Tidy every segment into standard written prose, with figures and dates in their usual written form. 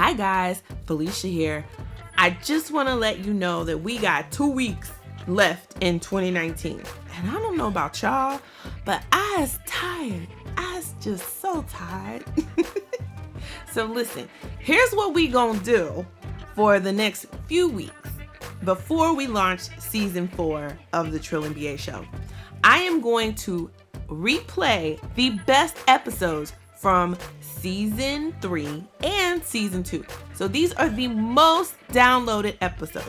Hi guys, Felicia here. I just want to let you know that we got 2 weeks left in 2019. And I don't know about y'all, but I was tired. I was just so tired. So listen, here's what we gonna do for the next few weeks before we launch season 4 of the Trill MBA show. I am going to replay the best episodes from season 3 and season 2. So these are the most downloaded episodes.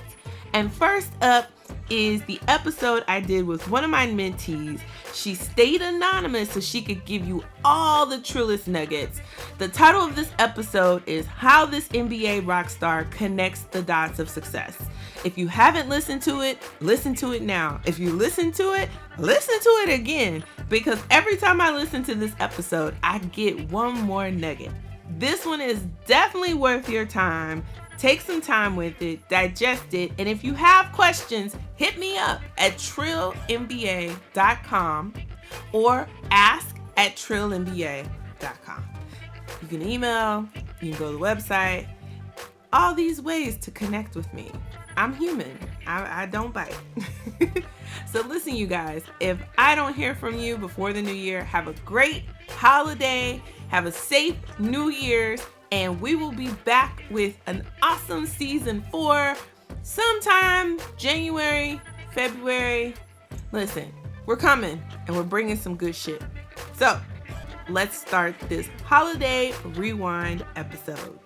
And first up is the episode I did with one of my mentees. She stayed anonymous so she could give you all the Trillist nuggets. The title of this episode is How This MBA Rockstar Connects the Dots of Success. If you haven't listened to it, listen to it now. If you listen to it again, because every time I listen to this episode, I get one more nugget. This one is definitely worth your time. Take some time with it, digest it, and if you have questions, hit me up at trilmba.com or ask@trilmba.com. You can email, you can go to the website, all these ways to connect with me. I'm human. I don't bite. So listen, you guys, if I don't hear from you before the new year, have a great holiday, have a safe New Year's, and we will be back with an awesome season 4 sometime January, February. Listen, we're coming and we're bringing some good shit. So let's start this holiday rewind episode.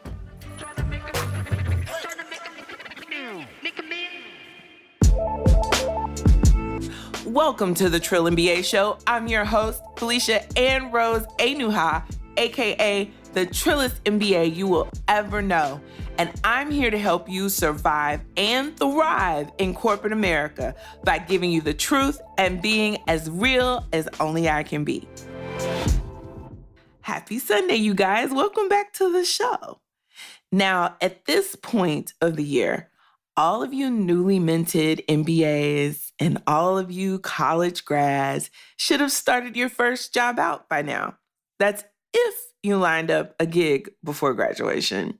Welcome to the Trill MBA show. I'm your host, Felicia Ann Rose Anuha, aka the Trillest MBA you will ever know. And I'm here to help you survive and thrive in corporate America by giving you the truth and being as real as only I can be. Happy Sunday, you guys. Welcome back to the show. Now, at this point of the year, all of you newly minted MBAs and all of you college grads should have started your first job out by now. That's if you lined up a gig before graduation.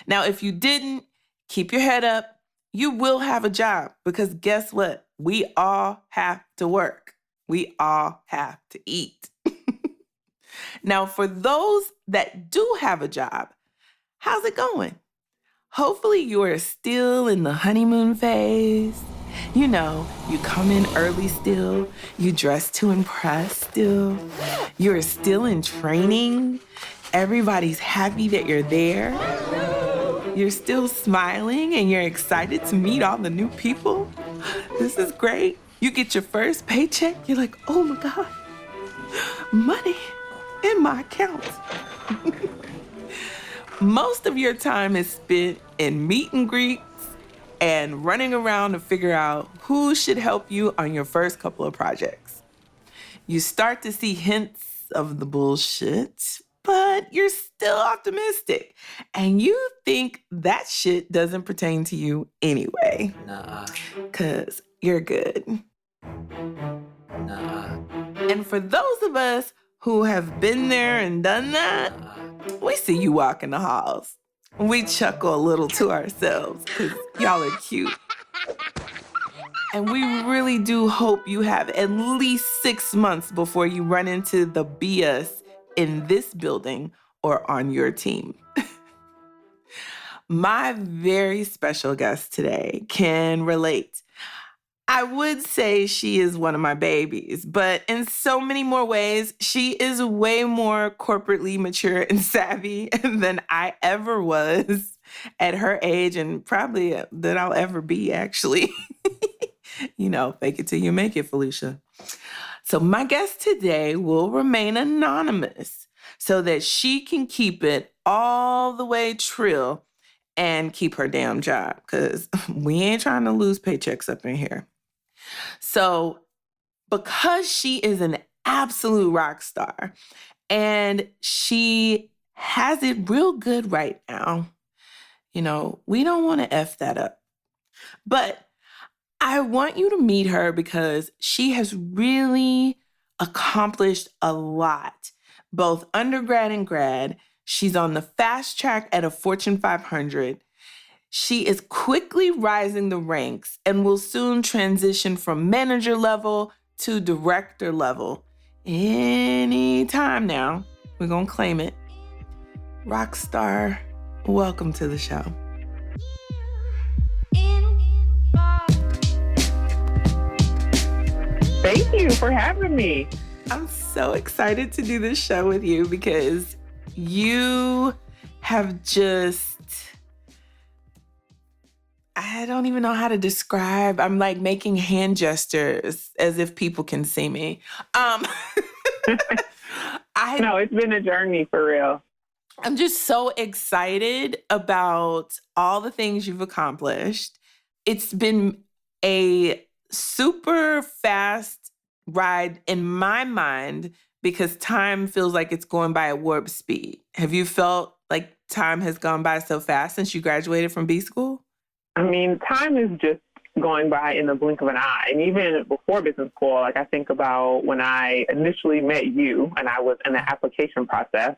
Now, if you didn't, keep your head up. You will have a job because guess what? We all have to work. We all have to eat. Now, for those that do have a job, how's it going? Hopefully you are still in the honeymoon phase. You know, you come in early still, you dress to impress still, you're still in training, everybody's happy that you're there, you're still smiling and you're excited to meet all the new people. This is great. You get your first paycheck, you're like, oh my God, money in my account. Most of your time is spent in meet and greets and running around to figure out who should help you on your first couple of projects. You start to see hints of the bullshit, but you're still optimistic. And you think that shit doesn't pertain to you anyway. Nah. 'Cause you're good. Nah. And for those of us who have been there and done that, we see you walking the halls. We chuckle a little to ourselves because y'all are cute. And we really do hope you have at least 6 months before you run into the BS in this building or on your team. My very special guest today can relate. I would say she is one of my babies, but in so many more ways, she is way more corporately mature and savvy than I ever was at her age and probably that I'll ever be, actually. You know, fake it till you make it, Felicia. So my guest today will remain anonymous so that she can keep it all the way trill and keep her damn job because we ain't trying to lose paychecks up in here. So because she is an absolute rock star and she has it real good right now, you know, we don't want to F that up. But I want you to meet her because she has really accomplished a lot, both undergrad and grad. She's on the fast track at a Fortune 500. She is quickly rising the ranks and will soon transition from manager level to director level. Anytime now. We're going to claim it. Rockstar, welcome to the show. Thank you for having me. I'm so excited to do this show with you because you have just, I don't even know how to describe. I'm like making hand gestures as if people can see me. No, it's been a journey for real. I'm just so excited about all the things you've accomplished. It's been a super fast ride in my mind because time feels like it's going by at warp speed. Have you felt like time has gone by so fast since you graduated from B school? I mean, time is just going by in the blink of an eye. And even before business school, like I think about when I initially met you and I was in the application process,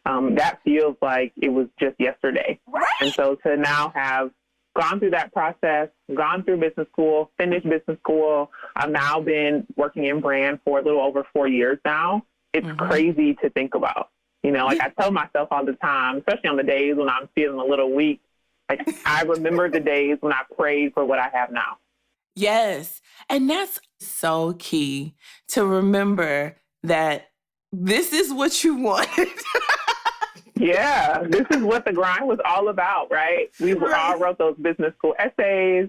that feels like it was just yesterday. Right. And so to now have gone through that process, gone through business school, finished business school, I've now been working in brand for a little over 4 years now. It's crazy to think about. You know, like I tell myself all the time, especially on the days when I'm feeling a little weak, like I remember the days when I prayed for what I have now. Yes. And that's so key to remember that this is what you wanted. Yeah, this is what the grind was all about, right? We all wrote those business school essays.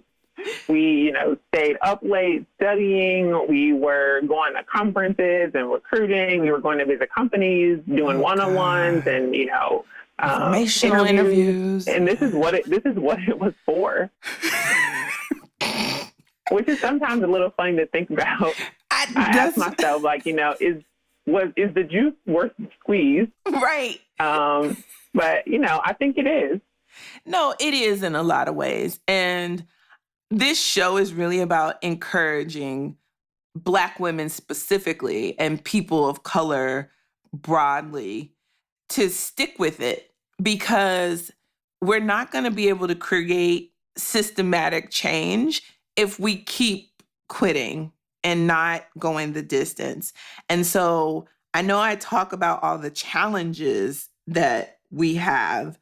We, stayed up late studying. We were going to conferences and recruiting. We were going to visit companies, doing one-on-ones and, informational interviews. And this is what it was for. Which is sometimes a little funny to think about. I ask myself, like, is the juice worth the squeeze? Right. But, I think it is. No, it is in a lot of ways. And this show is really about encouraging Black women specifically and people of color broadly to stick with it because we're not going to be able to create systematic change if we keep quitting and not going the distance. And so I know I talk about all the challenges that we have,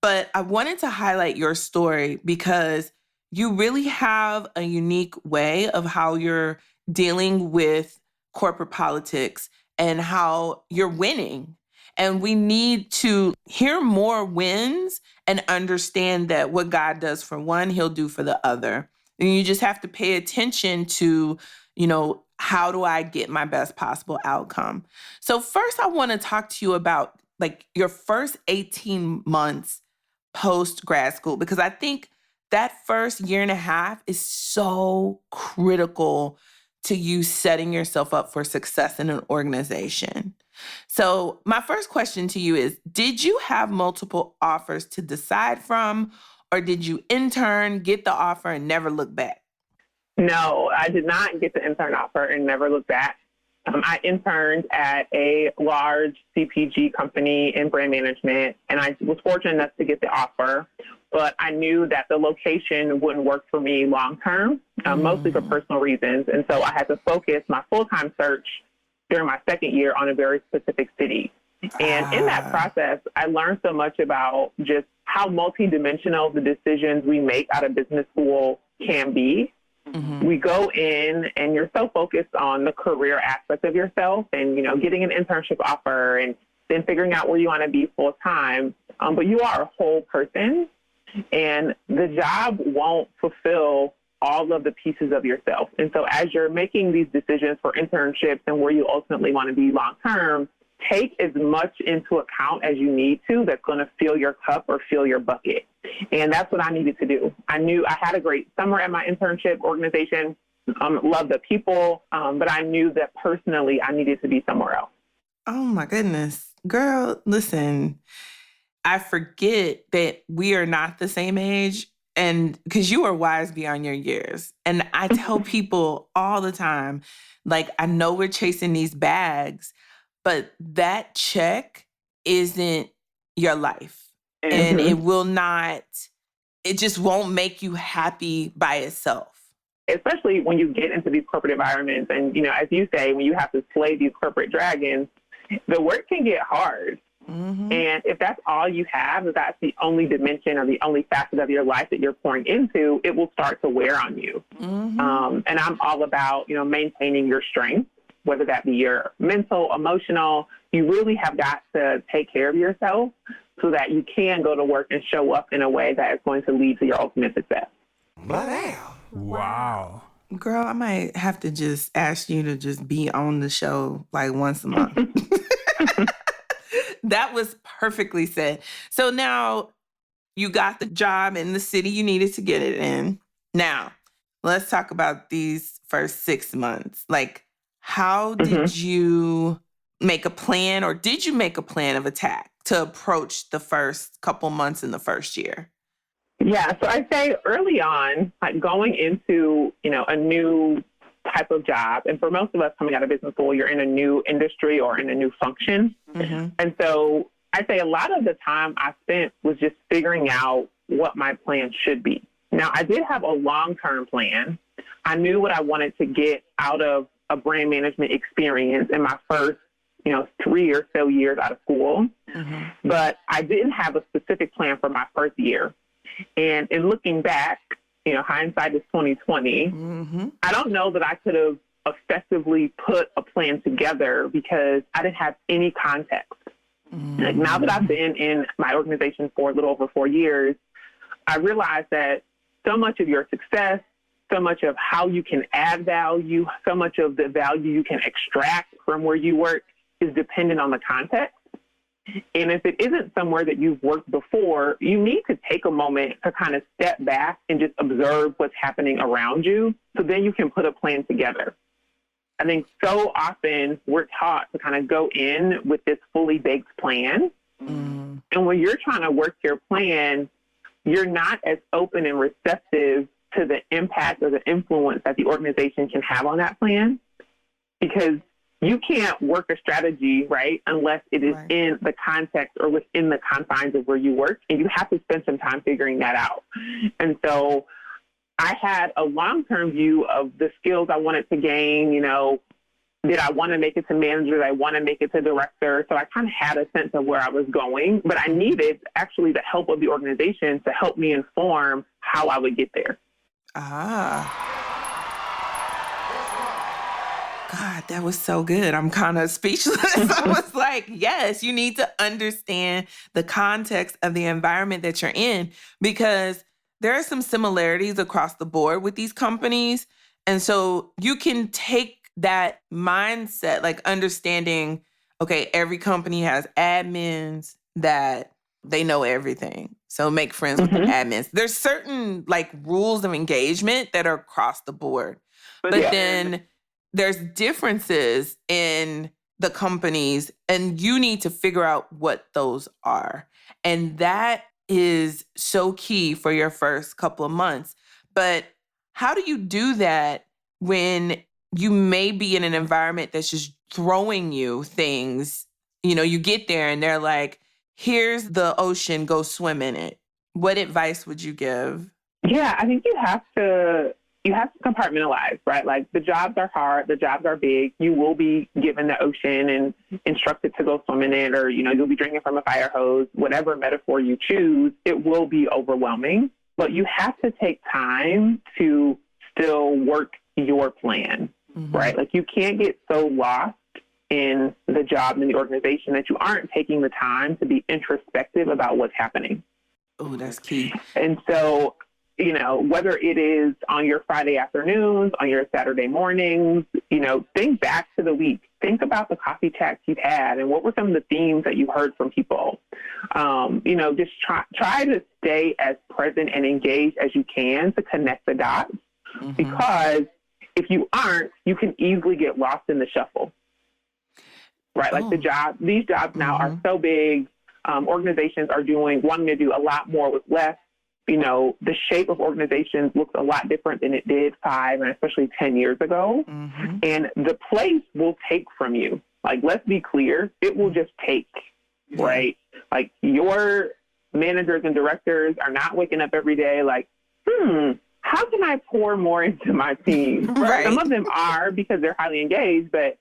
but I wanted to highlight your story because you really have a unique way of how you're dealing with corporate politics and how you're winning. And we need to hear more wins and understand that what God does for one, he'll do for the other. And you just have to pay attention to, how do I get my best possible outcome? So first, I want to talk to you about like your first 18 months post grad school, because I think that first year and a half is so critical to you setting yourself up for success in an organization. So my first question to you is, did you have multiple offers to decide from, or did you intern, get the offer, and never look back? No, I did not get the intern offer and never look back. I interned at a large CPG company in brand management, and I was fortunate enough to get the offer. But I knew that the location wouldn't work for me long term, mostly for personal reasons. And so I had to focus my full-time search during my second year on a very specific city. And in that process, I learned so much about just how multidimensional the decisions we make out of business school can be. We go in and you're so focused on the career aspect of yourself and, getting an internship offer and then figuring out where you want to be full time. But you are a whole person and the job won't fulfill all of the pieces of yourself. And so as you're making these decisions for internships and where you ultimately want to be long term, take as much into account as you need to that's going to fill your cup or fill your bucket. And that's what I needed to do. I knew I had a great summer at my internship organization, loved the people, but I knew that personally I needed to be somewhere else. Oh my goodness. Girl, listen, I forget that we are not the same age, and because you are wise beyond your years. And I tell people all the time, like, I know we're chasing these bags, but that check isn't, your life. And it will not, it just won't make you happy by itself. Especially when you get into these corporate environments and, you know, as you say, when you have to slay these corporate dragons, the work can get hard. And if that's all you have, if that's the only dimension or the only facet of your life that you're pouring into, it will start to wear on you. And I'm all about, you know, maintaining your strength, whether that be your mental, emotional. You really have got to take care of yourself so that you can go to work and show up in a way that is going to lead to your ultimate success. Wow. Girl, I might have to just ask you to just be on the show like once a month. That was perfectly said. So now you got the job in the city you needed to get it in. Now, let's talk about these first 6 months. Like, how did you make a plan, or did you make a plan of attack to approach the first couple months in the first year? Yeah, so I'd say early on, like going into, you know, a new type of job, and for most of us coming out of business school, you're in a new industry or in a new function. And so I'd say a lot of the time I spent was just figuring out what my plan should be. Now, I did have a long-term plan. I knew what I wanted to get out of a brand management experience in my first, you know, 3 or so years out of school. But I didn't have a specific plan for my first year. And in looking back, you know, hindsight is 2020. I don't know that I could have effectively put a plan together because I didn't have any context. Like now that I've been in my organization for a little over 4 years, I realized that so much of your success, so much of how you can add value, so much of the value you can extract from where you work is dependent on the context. And if it isn't somewhere that you've worked before, you need to take a moment to kind of step back and just observe what's happening around you so then you can put a plan together. I think so often we're taught to kind of go in with this fully baked plan. And when you're trying to work your plan, you're not as open and receptive to the impact or the influence that the organization can have on that plan, because you can't work a strategy, right, unless it is in the context or within the confines of where you work. And you have to spend some time figuring that out. And so I had a long-term view of the skills I wanted to gain. You know, did I want to make it to manager? Did I want to make it to director? So I kind of had a sense of where I was going, but I needed actually the help of the organization to help me inform how I would get there. God, that was so good. I'm kind of speechless. I was like, yes, you need to understand the context of the environment that you're in, because there are some similarities across the board with these companies. And so you can take that mindset, like understanding, okay, every company has admins that they know everything. So make friends with the admins. There's certain like rules of engagement that are across the board. But then there's differences in the companies, and you need to figure out what those are. And that is so key for your first couple of months. But how do you do that when you may be in an environment that's just throwing you things? You know, you get there and they're like, here's the ocean, go swim in it. What advice would you give? Yeah, I think you have to compartmentalize, right? Like the jobs are hard, the jobs are big. You will be given the ocean and instructed to go swim in it, or, you know, you'll be drinking from a fire hose, whatever metaphor you choose. It will be overwhelming, but you have to take time to still work your plan, right? Like you can't get so lost in the job and the organization that you aren't taking the time to be introspective about what's happening. Oh, that's key. And so, you know, whether it is on your Friday afternoons, on your Saturday mornings, you know, think back to the week. Think about the coffee chats you've had and what were some of the themes that you heard from people. You know, just try to stay as present and engaged as you can to connect the dots, because if you aren't, you can easily get lost in the shuffle, right? Like these jobs now are so big. Organizations are wanting to do a lot more with less. You know, the shape of organizations looks a lot different than it did 5 and especially 10 years ago. And the place will take from you. Like, let's be clear, it will just take, right? Like, your managers and directors are not waking up every day like, how can I pour more into my team? Right. Some of them are because they're highly engaged, but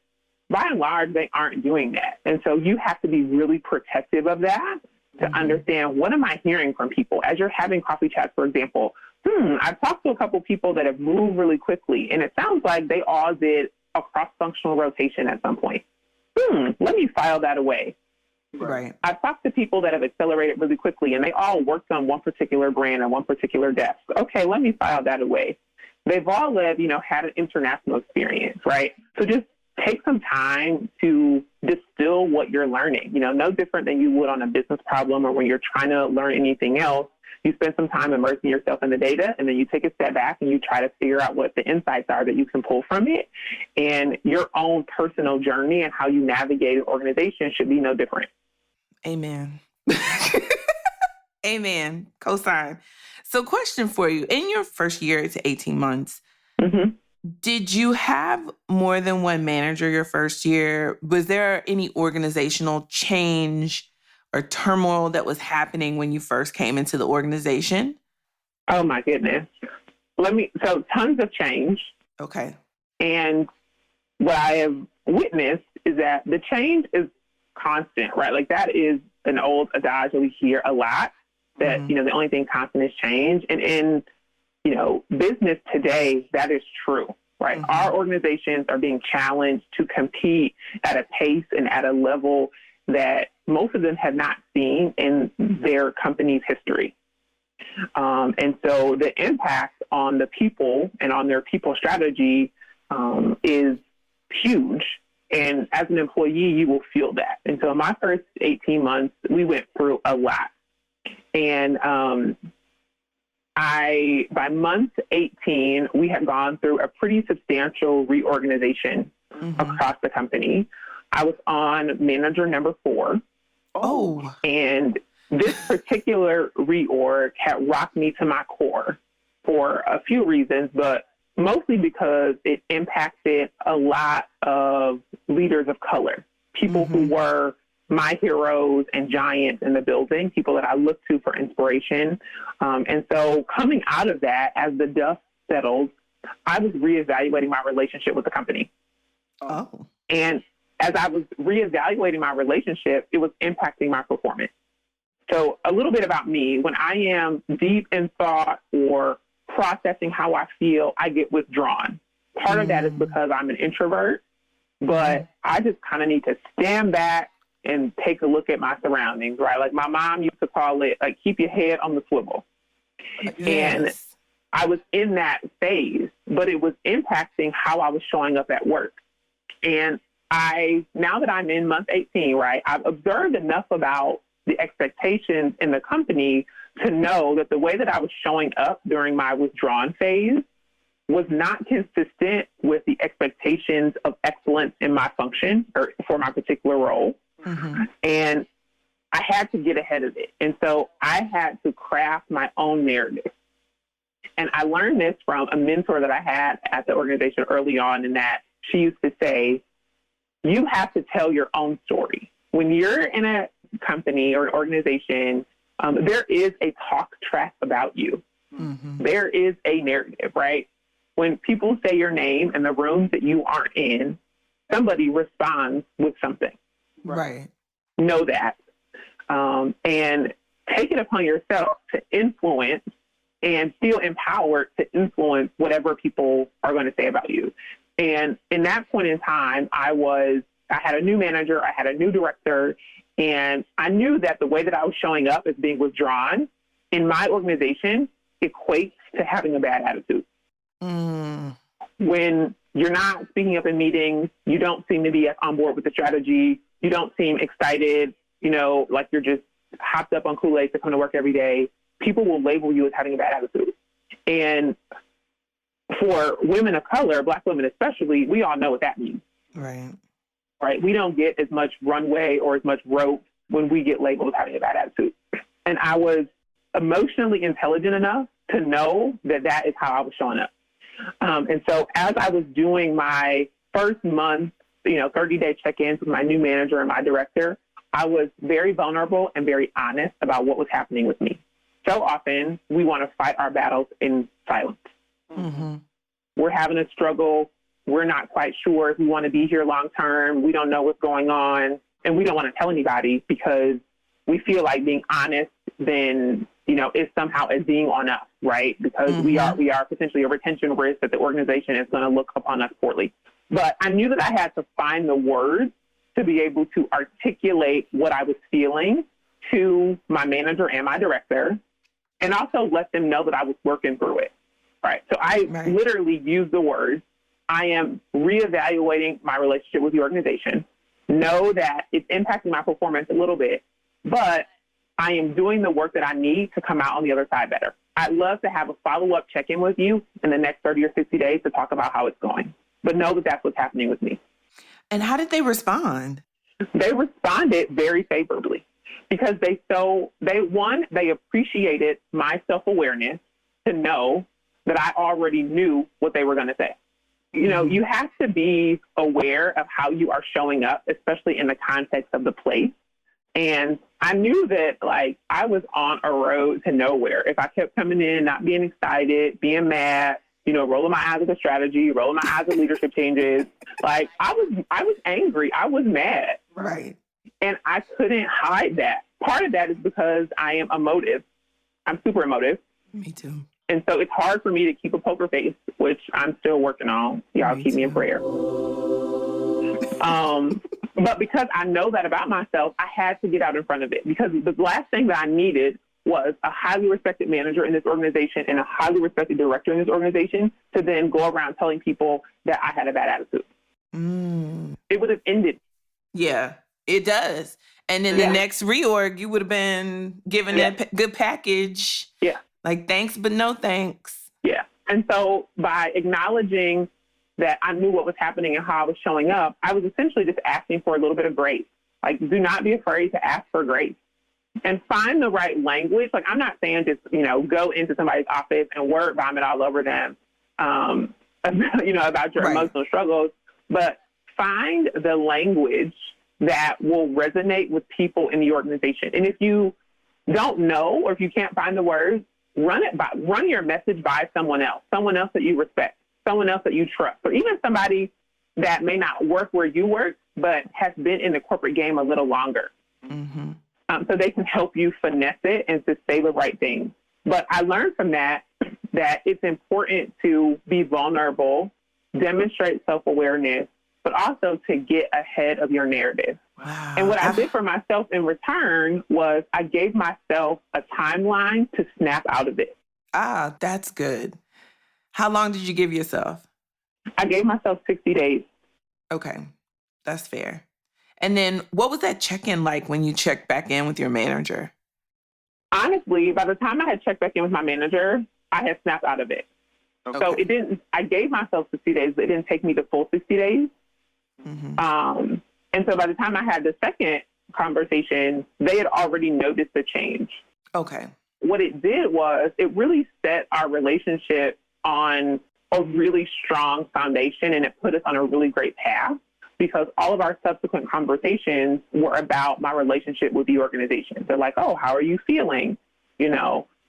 by and large, they aren't doing that. And so you have to be really protective of that to understand, what am I hearing from people? As you're having coffee chats, for example, I've talked to a couple people that have moved really quickly, and it sounds like they all did a cross-functional rotation at some point. Let me file that away. Right. I've talked to people that have accelerated really quickly, and they all worked on one particular brand and one particular desk. Okay, let me file that away. They've all had an international experience, right? So just take some time to distill what you're learning. No different than you would on a business problem or when you're trying to learn anything else. You spend some time immersing yourself in the data, and then you take a step back and you try to figure out what the insights are that you can pull from it. And your own personal journey and how you navigate an organization should be no different. Amen. Amen. Cosign. So, question for you. In your first year to 18 months, did you have more than one manager your first year? Was there any organizational change or turmoil that was happening when you first came into the organization? Oh, my goodness. So tons of change. Okay. And what I have witnessed is that the change is constant, right? Like, that is an old adage that we hear a lot, that, the only thing constant is change. And in, business today, that is true, right? Our organizations are being challenged to compete at a pace and at a level that most of them have not seen in their company's history. And so the impact on the people and on their people strategy is huge. And as an employee, you will feel that. And so in my first 18 months, we went through a lot. And by month 18, we had gone through a pretty substantial reorganization across the company. I was on manager number 4. Oh. And this particular reorg had rocked me to my core for a few reasons, but mostly because it impacted a lot of leaders of color, people who were my heroes and giants in the building, people that I looked to for inspiration. And so coming out of that, as the dust settled, I was reevaluating my relationship with the company. Oh. And as I was reevaluating my relationship, it was impacting my performance. So a little bit about me: when I am deep in thought or processing how I feel, I get withdrawn. Part of that is because I'm an introvert, but I just kind of need to stand back and take a look at my surroundings, right? Like, my mom used to call it, like, keep your head on the swivel. Yes. And I was in that phase, but it was impacting how I was showing up at work. And now that I'm in month 18, right, I've observed enough about the expectations in the company to know that the way that I was showing up during my withdrawn phase was not consistent with the expectations of excellence in my function or for my particular role. And I had to get ahead of it. And so I had to craft my own narrative. And I learned this from a mentor that I had at the organization early on, in that she used to say, you have to tell your own story. When you're in a company or an organization, there is a talk track about you. There is a narrative, right? When people say your name in the rooms that you aren't in, somebody responds with something. Right. Know that. And take it upon yourself to influence and feel empowered to influence whatever people are going to say about you. And in that point in time, I had a new manager, I had a new director, and I knew that the way that I was showing up as being withdrawn in my organization equates to having a bad attitude. When you're not speaking up in meetings, you don't seem to be on board with the strategy, you don't seem excited, like you're just hopped up on Kool-Aid to come to work every day, people will label you as having a bad attitude. And for women of color, Black women especially, we all know what that means. Right? We don't get as much runway or as much rope when we get labeled as having a bad attitude. And I was emotionally intelligent enough to know that that is how I was showing up. And so as I was doing my first month, 30-day check-ins with my new manager and my director, I was very vulnerable and very honest about what was happening with me. So often we want to fight our battles in silence. Mm-hmm. We're having a struggle. We're not quite sure if we want to be here long term. We don't know what's going on. And we don't want to tell anybody because we feel like being honest then, is somehow a ding on us, right? Because we are potentially a retention risk that the organization is going to look upon us poorly. But I knew that I had to find the words to be able to articulate what I was feeling to my manager and my director, and also let them know that I was working through it. Right. So I literally used the words, I am reevaluating my relationship with the organization. Know that it's impacting my performance a little bit, but I am doing the work that I need to come out on the other side better. I'd love to have a follow-up check-in with you in the next 30 or 60 days to talk about how it's going. But know that that's what's happening with me. And how did they respond? They responded very favorably because they appreciated my self-awareness to know that I already knew what they were going to say. You have to be aware of how you are showing up, especially in the context of the place. And I knew that, I was on a road to nowhere. If I kept coming in, not being excited, being mad, rolling my eyes at the strategy, rolling my eyes at leadership changes, I was angry. I was mad. Right. And I couldn't hide that. Part of that is because I am emotive. I'm super emotive. Me too. And so it's hard for me to keep a poker face, which I'm still working on. Y'all keep me in prayer. But because I know that about myself, I had to get out in front of it because the last thing that I needed was a highly respected manager in this organization and a highly respected director in this organization to then go around telling people that I had a bad attitude. It would have ended. Yeah, it does. And then the next reorg, you would have been given a good package. Yeah. Thanks, but no thanks. Yeah. And so by acknowledging that I knew what was happening and how I was showing up, I was essentially just asking for a little bit of grace. Do not be afraid to ask for grace and find the right language. I'm not saying just, go into somebody's office and word vomit all over them, about your emotional struggles, but find the language that will resonate with people in the organization. And if you don't know, or if you can't find the words, run your message by someone else that you respect, someone else that you trust, or even somebody that may not work where you work, but has been in the corporate game a little longer. Mm-hmm. So they can help you finesse it and to say the right thing. But I learned from that it's important to be vulnerable, demonstrate self-awareness, but also to get ahead of your narrative. Wow. And what I did for myself in return was I gave myself a timeline to snap out of it. Ah, that's good. How long did you give yourself? I gave myself 60 days. Okay, that's fair. And then what was that check-in like when you checked back in with your manager? Honestly, by the time I had checked back in with my manager, I had snapped out of it. Okay. So I gave myself 60 days, but it didn't take me the full 60 days. Mm-hmm. And so by the time I had the second conversation, they had already noticed the change. Okay. What it did was it really set our relationship on a really strong foundation, and it put us on a really great path because all of our subsequent conversations were about my relationship with the organization. They're like, oh, how are you feeling?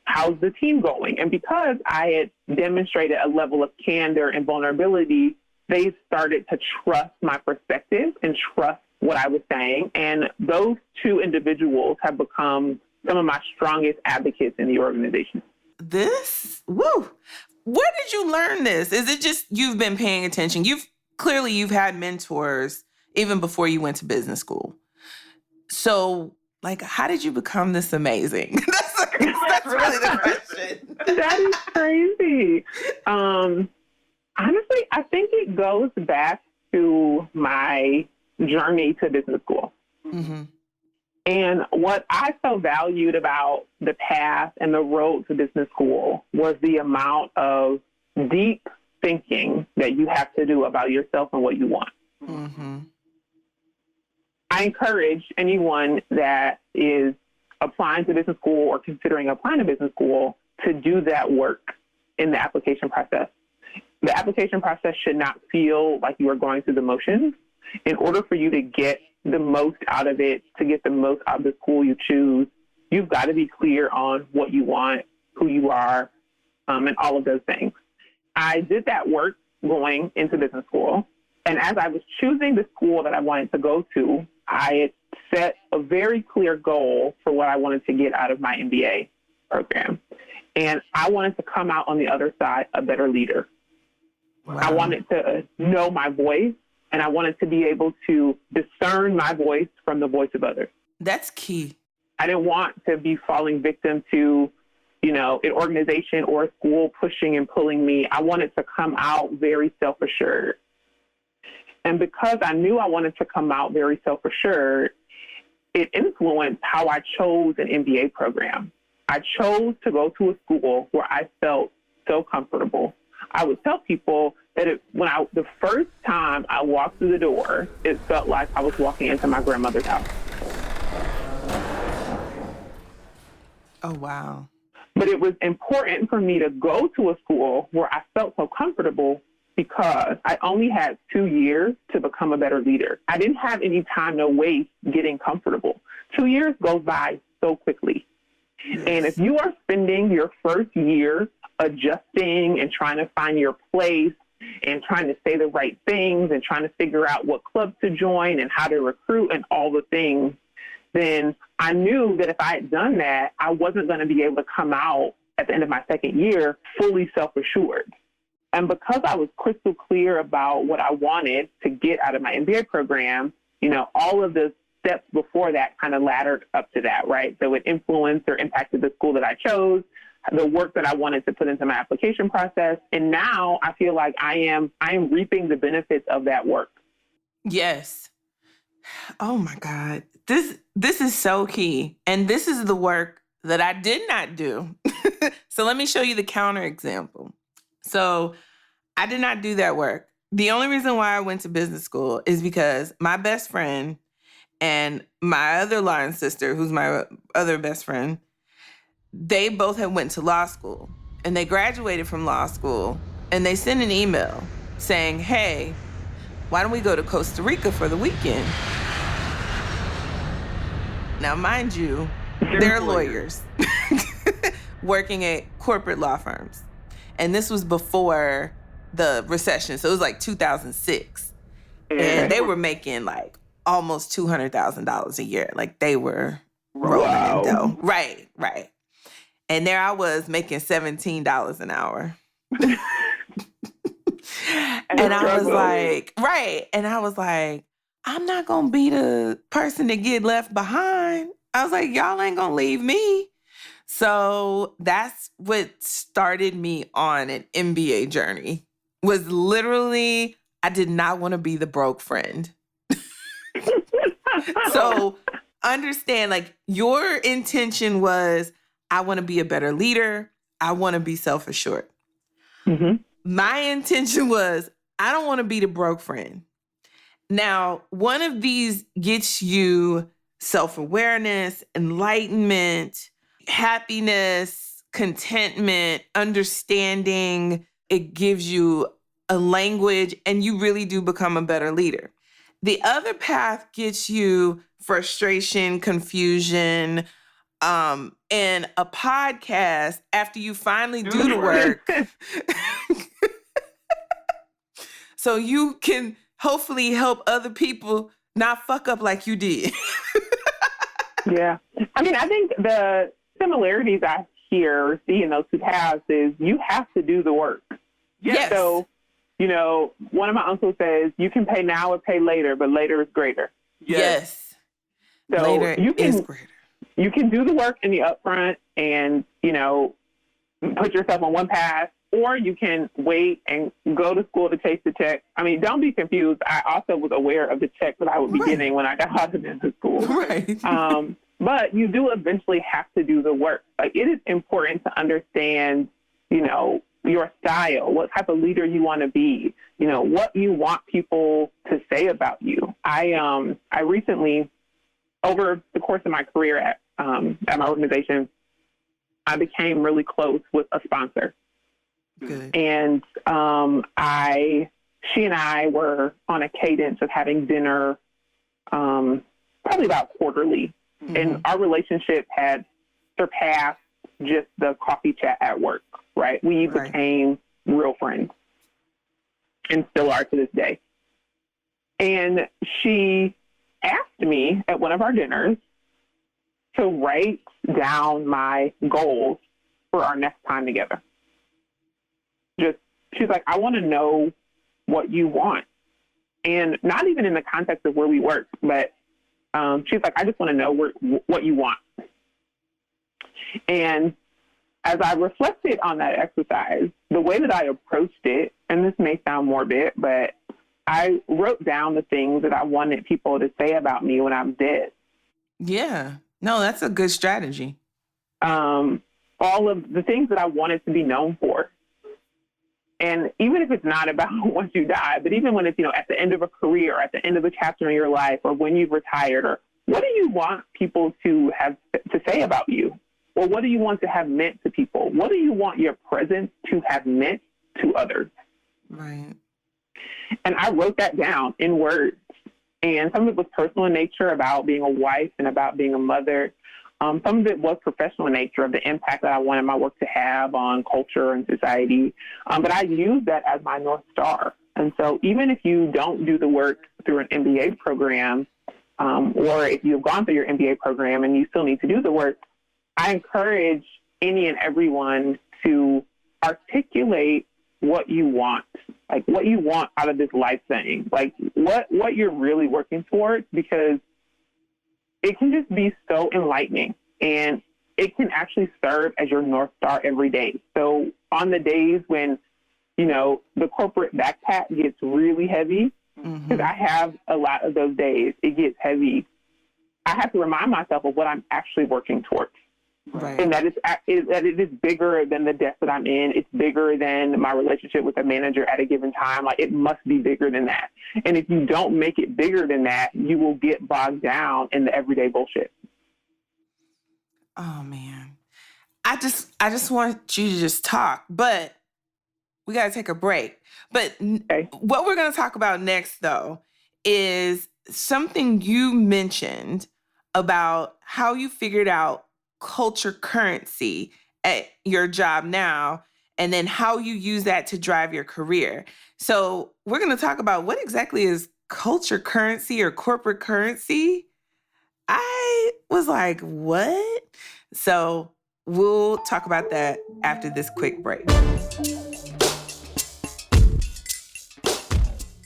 How's the team going? And because I had demonstrated a level of candor and vulnerability, they started to trust my perspective and trust what I was saying. And those two individuals have become some of my strongest advocates in the organization. Where did you learn this? Is it just you've been paying attention? You've had mentors even before you went to business school. So, how did you become this amazing? That's really the question. That is crazy. Honestly, I think it goes back to my journey to business school. Mm-hmm. And what I so valued about the path and the road to business school was the amount of deep thinking that you have to do about yourself and what you want. Mm-hmm. I encourage anyone that is applying to business school or considering applying to business school to do that work in the application process. The application process should not feel like you are going through the motions. In order for you to get the most out of it, to get the most out of the school you choose, you've got to be clear on what you want, who you are, and all of those things. I did that work going into business school. And as I was choosing the school that I wanted to go to, I had set a very clear goal for what I wanted to get out of my MBA program. And I wanted to come out on the other side a better leader. Wow. I wanted to know my voice, and I wanted to be able to discern my voice from the voice of others. That's key. I didn't want to be falling victim to, an organization or a school pushing and pulling me. I wanted to come out very self-assured. And because I knew I wanted to come out very self-assured, it influenced how I chose an MBA program. I chose to go to a school where I felt so comfortable. I would tell people that the first time I walked through the door, it felt like I was walking into my grandmother's house. Oh, wow. But it was important for me to go to a school where I felt so comfortable because I only had 2 years to become a better leader. I didn't have any time to waste getting comfortable. 2 years goes by so quickly. Yes. And if you are spending your first year adjusting and trying to find your place and trying to say the right things and trying to figure out what clubs to join and how to recruit and all the things, then I knew that if I had done that, I wasn't going to be able to come out at the end of my second year fully self-assured. And because I was crystal clear about what I wanted to get out of my MBA program, all of the steps before that kind of laddered up to that, right? So it influenced or impacted the school that I chose, the work that I wanted to put into my application process. And now I feel like I am reaping the benefits of that work. Yes. Oh my God. This is so key. And this is the work that I did not do. So let me show you the counterexample. So I did not do that work. The only reason why I went to business school is because my best friend and my other line sister, who's my other best friend, they both had went to law school. And they graduated from law school. And they sent an email saying, hey, why don't we go to Costa Rica for the weekend? Now, mind you, they're lawyers working at corporate law firms. And this was before the recession. So it was like 2006. And they were making like almost $200,000 a year. Like they were rolling in dough. Right. And there I was making $17 an hour. And I was like, And I was like, I'm not going to be the person to get left behind. I was like, y'all ain't going to leave me. So that's what started me on an MBA journey, was literally, I did not want to be the broke friend. So understand, like, your intention was, I want to be a better leader. I want to be self-assured. Mm-hmm. My intention was, I don't want to be the broke friend. Now, one of these gets you self-awareness, enlightenment, happiness, contentment, understanding. It gives you a language, and you really do become a better leader. The other path gets you frustration, confusion, and a podcast after you finally do the work. So you can hopefully help other people not fuck up like you did. Yeah. I mean, I think the similarities I hear or see in those two paths is you have to do the work. Yes. So, one of my uncles says, you can pay now or pay later, but later is greater. Yes. So later is greater. You can do the work in the upfront and, put yourself on one path, or you can wait and go to school to chase the check. I mean, don't be confused. I also was aware of the check that I would be getting when I got out of business school. Right. But you do eventually have to do the work. Like, it is important to understand, your style, what type of leader you want to be, what you want people to say about you. I recently, over the course of my career at my organization, I became really close with a sponsor. Good. And she and I were on a cadence of having dinner probably about quarterly. Mm-hmm. And our relationship had surpassed just the coffee chat at work, right? We became real friends and still are to this day. And she asked me at one of our dinners to write down my goals for our next time together. She's like, I want to know what you want. And not even in the context of where we work, but she's like, I just want to know what you want. And as I reflected on that exercise, the way that I approached it, and this may sound morbid, but I wrote down the things that I wanted people to say about me when I'm dead. Yeah. No, that's a good strategy. All of the things that I wanted to be known for. And even if it's not about once you die, but even when it's, at the end of a career, at the end of a chapter in your life, or when you've retired, or what do you want people to have to say about you? Or what do you want to have meant to people? What do you want your presence to have meant to others? Right. And I wrote that down in words. And some of it was personal in nature about being a wife and about being a mother. Some of it was professional in nature of the impact that I wanted my work to have on culture and society. But I used that as my North Star. And so even if you don't do the work through an MBA program, or if you've gone through your MBA program and you still need to do the work, I encourage any and everyone to articulate what you want, like what you want out of this life thing, like what you're really working towards, because it can just be so enlightening and it can actually serve as your North Star every day. So on the days when, the corporate backpack gets really heavy, because I have a lot of those days, it gets heavy. I have to remind myself of what I'm actually working towards. Right. And that it is bigger than the desk that I'm in. It's bigger than my relationship with a manager at a given time. Like, it must be bigger than that. And if you don't make it bigger than that, you will get bogged down in the everyday bullshit. Oh man. I just want you to just talk, but we got to take a break. But Okay. What we're going to talk about next, though, is something you mentioned about how you figured out culture currency at your job now, and then how you use that to drive your career. So we're going to talk about what exactly is culture currency or corporate currency. I was like, what? So we'll talk about that after this quick break.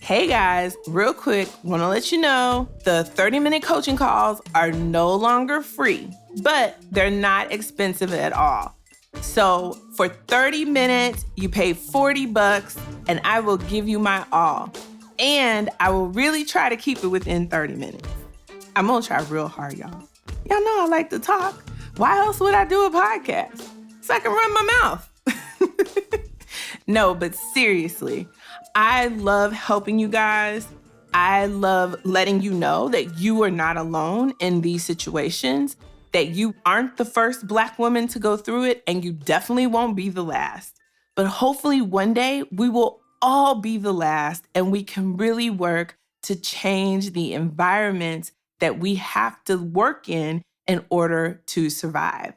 Hey guys, real quick, want to let you know the 30-minute coaching calls are no longer free, but they're not expensive at all. So for 30 minutes, you pay $40 and I will give you my all. And I will really try to keep it within 30 minutes. I'm going to try real hard, y'all. Y'all know I like to talk. Why else would I do a podcast? So I can run my mouth. No, but seriously, I love helping you guys. I love letting you know that you are not alone in these situations, that you aren't the first Black woman to go through it, and you definitely won't be the last. But hopefully one day we will all be the last, and we can really work to change the environment that we have to work in order to survive.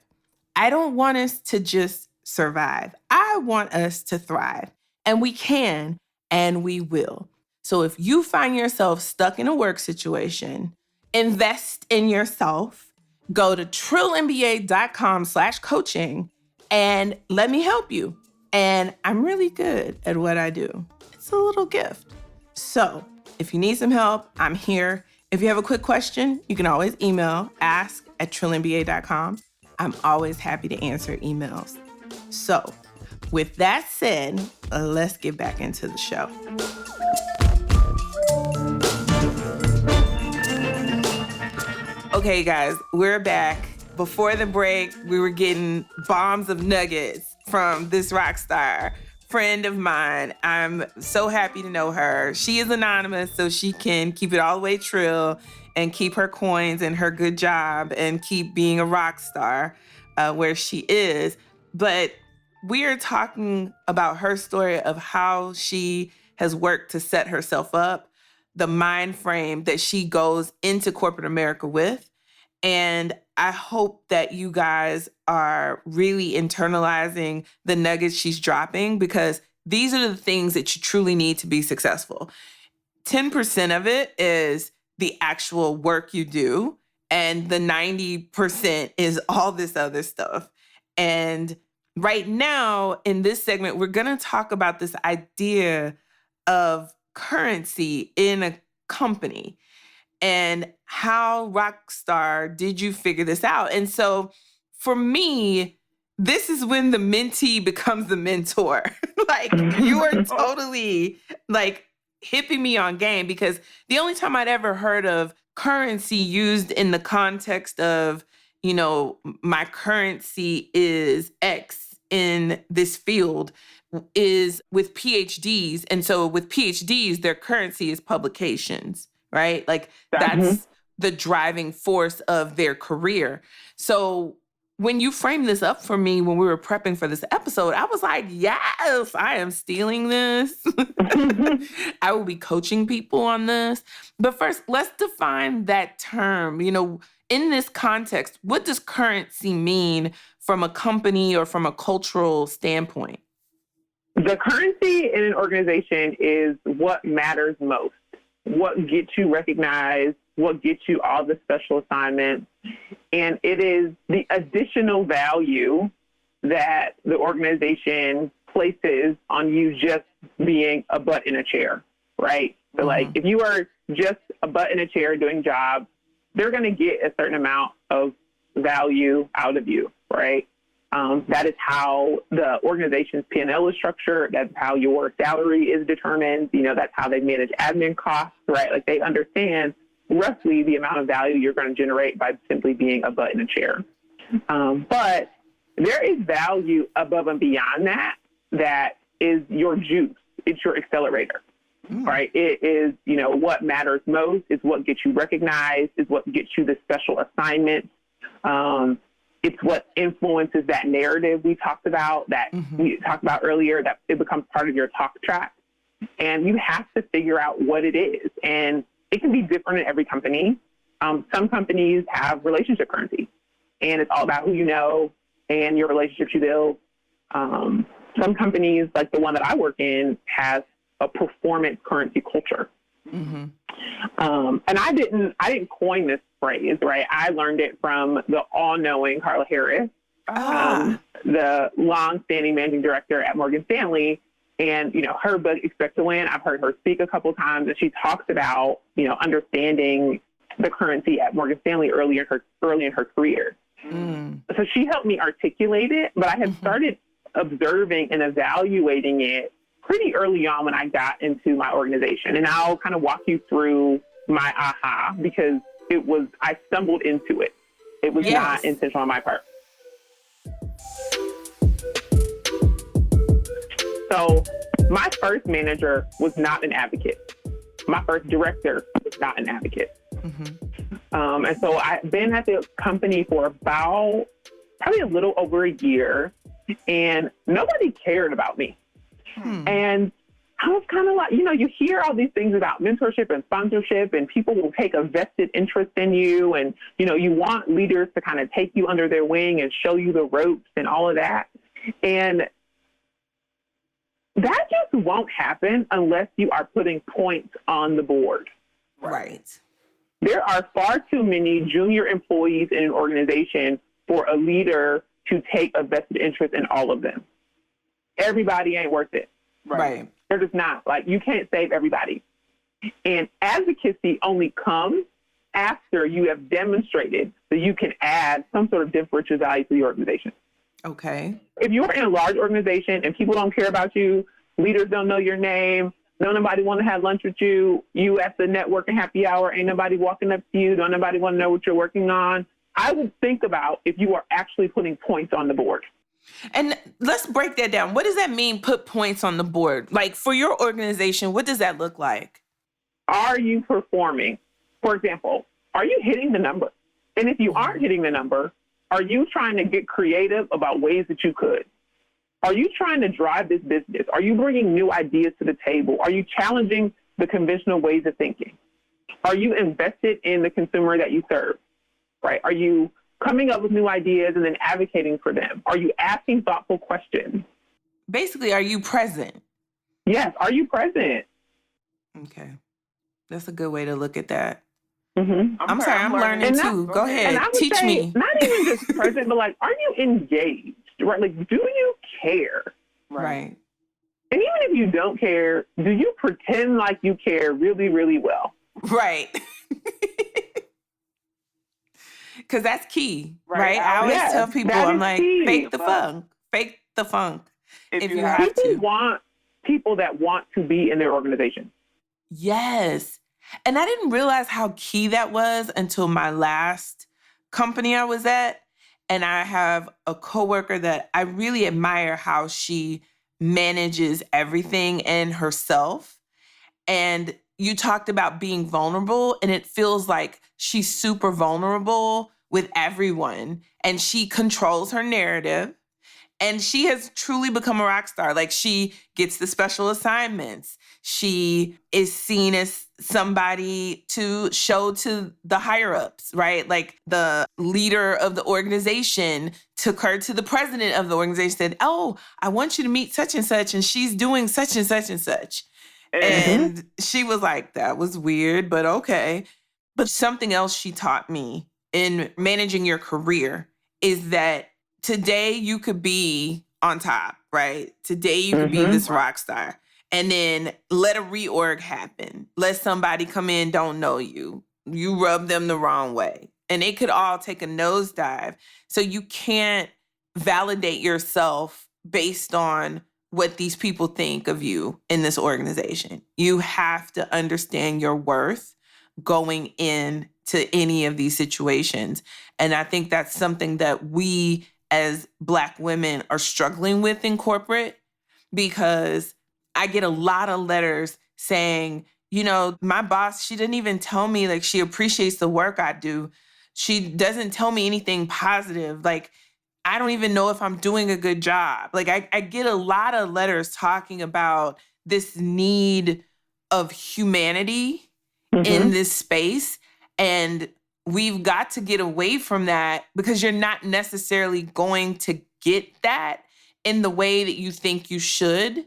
I don't want us to just survive. I want us to thrive. And we can, and we will. So if you find yourself stuck in a work situation, invest in yourself. Go to trillinmba.com/coaching and let me help you. And I'm really good at what I do. It's a little gift. So if you need some help, I'm here. If you have a quick question, you can always email ask@trillinmba.com. I'm always happy to answer emails. So with that said, let's get back into the show. Okay, guys, we're back. Before the break, we were getting bombs of nuggets from this rock star friend of mine. I'm so happy to know her. She is anonymous, so she can keep it all the way trill and keep her coins and her good job and keep being a rock star where she is. But we are talking about her story of how she has worked to set herself up, the mind frame that she goes into corporate America with. And I hope that you guys are really internalizing the nuggets she's dropping, because these are the things that you truly need to be successful. 10% of it is the actual work you do, and the 90% is all this other stuff. And right now in this segment, we're going to talk about this idea of currency in a company and how rockstar did you figure this out? And so for me, this is when the mentee becomes the mentor. Like, you are totally like hipping me on game, because the only time I'd ever heard of currency used in the context of, you know, my currency is X in this field is with PhDs. And so with PhDs, their currency is publications, right? Like that's the driving force of their career. So when you framed this up for me when we were prepping for this episode, I was like, yes, I am stealing this. I will be coaching people on this. But first, let's define that term. You know, in this context, what does currency mean from a company or from a cultural standpoint? The currency in an organization is what matters most, what gets you recognized, what gets you all the special assignments. And it is the additional value that the organization places on you just being a butt in a chair, right? So like, if you are just a butt in a chair doing jobs, they're going to get a certain amount of value out of you, right? That is how the organization's P&L is structured. That's how your salary is determined. You know, that's how they manage admin costs, right? Like, they understand roughly the amount of value you're going to generate by simply being a butt in a chair. But there is value above and beyond that, that is your juice. It's your accelerator, right? It is, you know, what matters most. It's what gets you recognized. It's what gets you the special assignments. It's what influences that narrative we talked about, that we talked about earlier, that it becomes part of your talk track. And you have to figure out what it is. And it can be different in every company. Some companies have relationship currency, and it's all about who you know and your relationships you build. Some companies, like the one that I work in, has a performance currency culture. And I didn't coin this phrase, right? I learned it from the all-knowing Carla Harris, the long-standing managing director at Morgan Stanley. And, you know, her book, Expect to Win, I've heard her speak a couple of times, and she talks about, you know, understanding the currency at Morgan Stanley early in her career. So she helped me articulate it, but I had started observing and evaluating it pretty early on when I got into my organization. And I'll kind of walk you through my aha, because I stumbled into it. It was not intentional on my part. So my first manager was not an advocate. My first director was not an advocate. And so I've been at the company for about probably a little over a year, and nobody cared about me. And I was kind of like, you know, you hear all these things about mentorship and sponsorship, and people will take a vested interest in you. And, you know, you want leaders to kind of take you under their wing and show you the ropes and all of that. And that just won't happen unless you are putting points on the board. Right. There are far too many junior employees in an organization for a leader to take a vested interest in all of them. Everybody ain't worth it. Right. They're just not. Like, you can't save everybody. And advocacy only comes after you have demonstrated that you can add some sort of differential value to the organization. Okay. If you're in a large organization and people don't care about you, leaders don't know your name, don't nobody want to have lunch with you, you at the networking happy hour, ain't nobody walking up to you, don't nobody want to know what you're working on, I would think about if you are actually putting points on the board. And let's break that down. What does that mean, put points on the board? Like, for your organization, what does that look like? Are you performing? For example, are you hitting the number? And if you aren't hitting the number, are you trying to get creative about ways that you could? Are you trying to drive this business? Are you bringing new ideas to the table? Are you challenging the conventional ways of thinking? Are you invested in the consumer that you serve, right? Are you coming up with new ideas and then advocating for them? Are you asking thoughtful questions? Basically, are you present? Yes. Are you present? Okay. That's a good way to look at that. Mm-hmm. I'm sorry, I'm learning too. Go ahead. And I would Teach say, me. not even just present, but like, are you engaged? Right? Like, do you care? Right. And even if you don't care, do you pretend like you care really, really well? Right. Because that's key, right? I always tell people, I'm like, key. fake the funk. Fake the funk if you have people to. Want people that want to be in their organization. Yes. And I didn't realize how key that was until my last company I was at. And I have a coworker that I really admire how she manages everything and herself. And you talked about being vulnerable, and it feels like she's super vulnerable with everyone. And she controls her narrative. And she has truly become a rock star. Like, she gets the special assignments. She is seen as somebody to show to the higher ups, right? Like, the leader of the organization took her to the president of the organization, said, oh, I want you to meet such and such, and she's doing such and such and such. And she was like, that was weird, but okay. But something else she taught me in managing your career is that today you could be on top, right? Today you could be this rock star. And then let a reorg happen. Let somebody come in, don't know you. You rub them the wrong way. And it could all take a nosedive. So you can't validate yourself based on what these people think of you in this organization. You have to understand your worth going into any of these situations. And I think that's something that we as Black women are struggling with in corporate, because I get a lot of letters saying, you know, my boss, she didn't even tell me like she appreciates the work I do. She doesn't tell me anything positive. Like, I don't even know if I'm doing a good job. Like, I get a lot of letters talking about this need of humanity in this space. And we've got to get away from that, because you're not necessarily going to get that in the way that you think you should.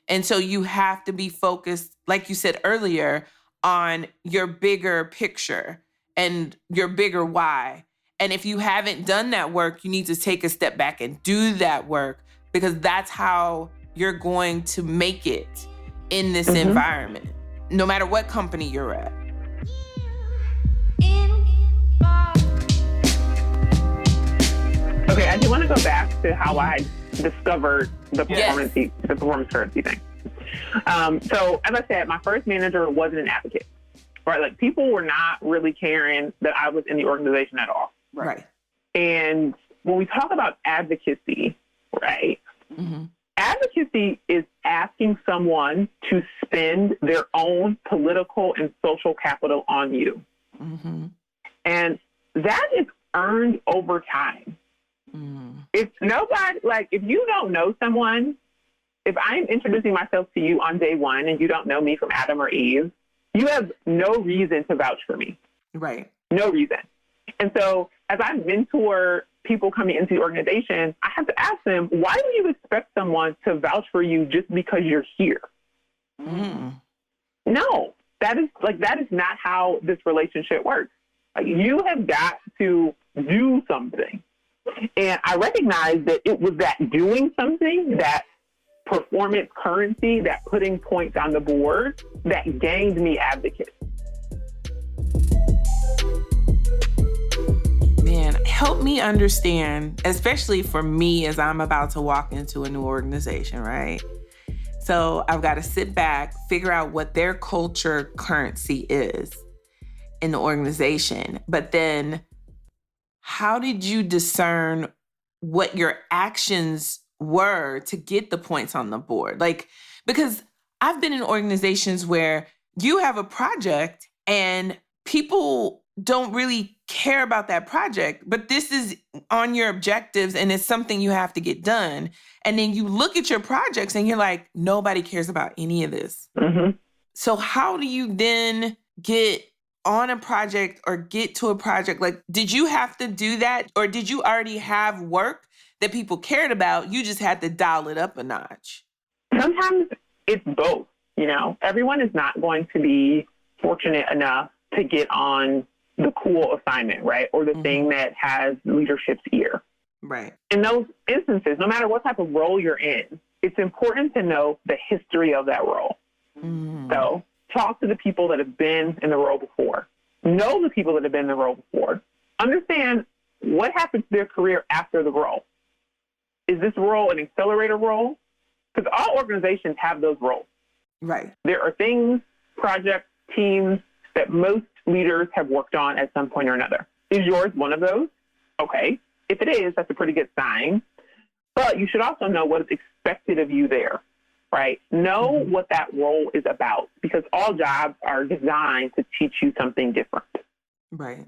And so you have to be focused, like you said earlier, on your bigger picture and your bigger why. And if you haven't done that work, you need to take a step back and do that work, because that's how you're going to make it in this environment, no matter what company you're at. Okay, I do want to go back to how I discovered the performance currency thing. So as I said, my first manager wasn't an advocate, right? Like, people were not really caring that I was in the organization at all. Right. And when we talk about advocacy, right? Advocacy is asking someone to spend their own political and social capital on you. And that is earned over time. If nobody, like, if you don't know someone, if I'm introducing myself to you on day one and you don't know me from Adam or Eve, you have no reason to vouch for me. Right. No reason. And so as I mentor people coming into the organization, I have to ask them, why do you expect someone to vouch for you just because you're here? No, that is not how this relationship works. Like, you have got to do something. And I recognize that it was that doing something, that performance currency, that putting points on the board, that gained me advocates. Man, help me understand, especially for me as I'm about to walk into a new organization, right? So I've got to sit back, figure out what their culture currency is in the organization. But then how did you discern what your actions were to get the points on the board? Like, because I've been in organizations where you have a project and people don't really care about that project, but this is on your objectives and it's something you have to get done. And then you look at your projects and you're like, nobody cares about any of this. So how do you then get on a project or get to a project? Like, did you have to do that? Or did you already have work that people cared about? You just had to dial it up a notch. Sometimes it's both. Everyone is not going to be fortunate enough to get on the cool assignment, right? Or the thing that has leadership's ear. Right. In those instances, no matter what type of role you're in, it's important to know the history of that role. So talk to the people that have been in the role before. Know the people that have been in the role before. Understand what happened to their career after the role. Is this role an accelerator role? Because all organizations have those roles. Right. There are things, projects, teams that most leaders have worked on at some point or another. Is yours one of those? Okay. If it is, that's a pretty good sign. But you should also know what is expected of you there, right? Know what that role is about, because all jobs are designed to teach you something different. Right.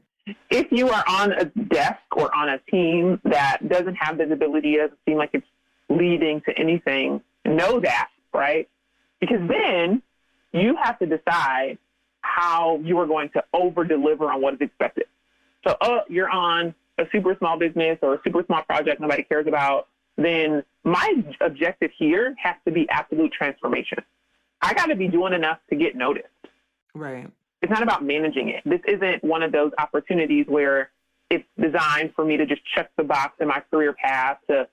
If you are on a desk or on a team that doesn't have visibility, doesn't seem like it's leading to anything, know that, right? Because then you have to decide how you are going to over-deliver on what is expected. So, you're on a super small business or a super small project nobody cares about, then my objective here has to be absolute transformation. I got to be doing enough to get noticed. Right. It's not about managing it. This isn't one of those opportunities where it's designed for me to just check the box in my career path to,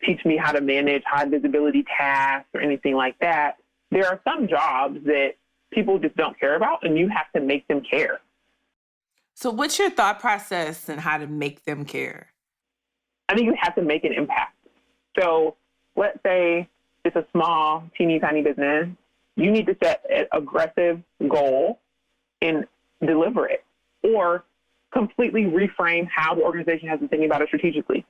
teach me how to manage high visibility tasks or anything like that. There are some jobs that people just don't care about, and you have to make them care. So what's your thought process and how to make them care? I think you have to make an impact. So let's say it's a small, teeny tiny business. You need to set an aggressive goal and deliver it, or completely reframe how the organization has been thinking about it strategically.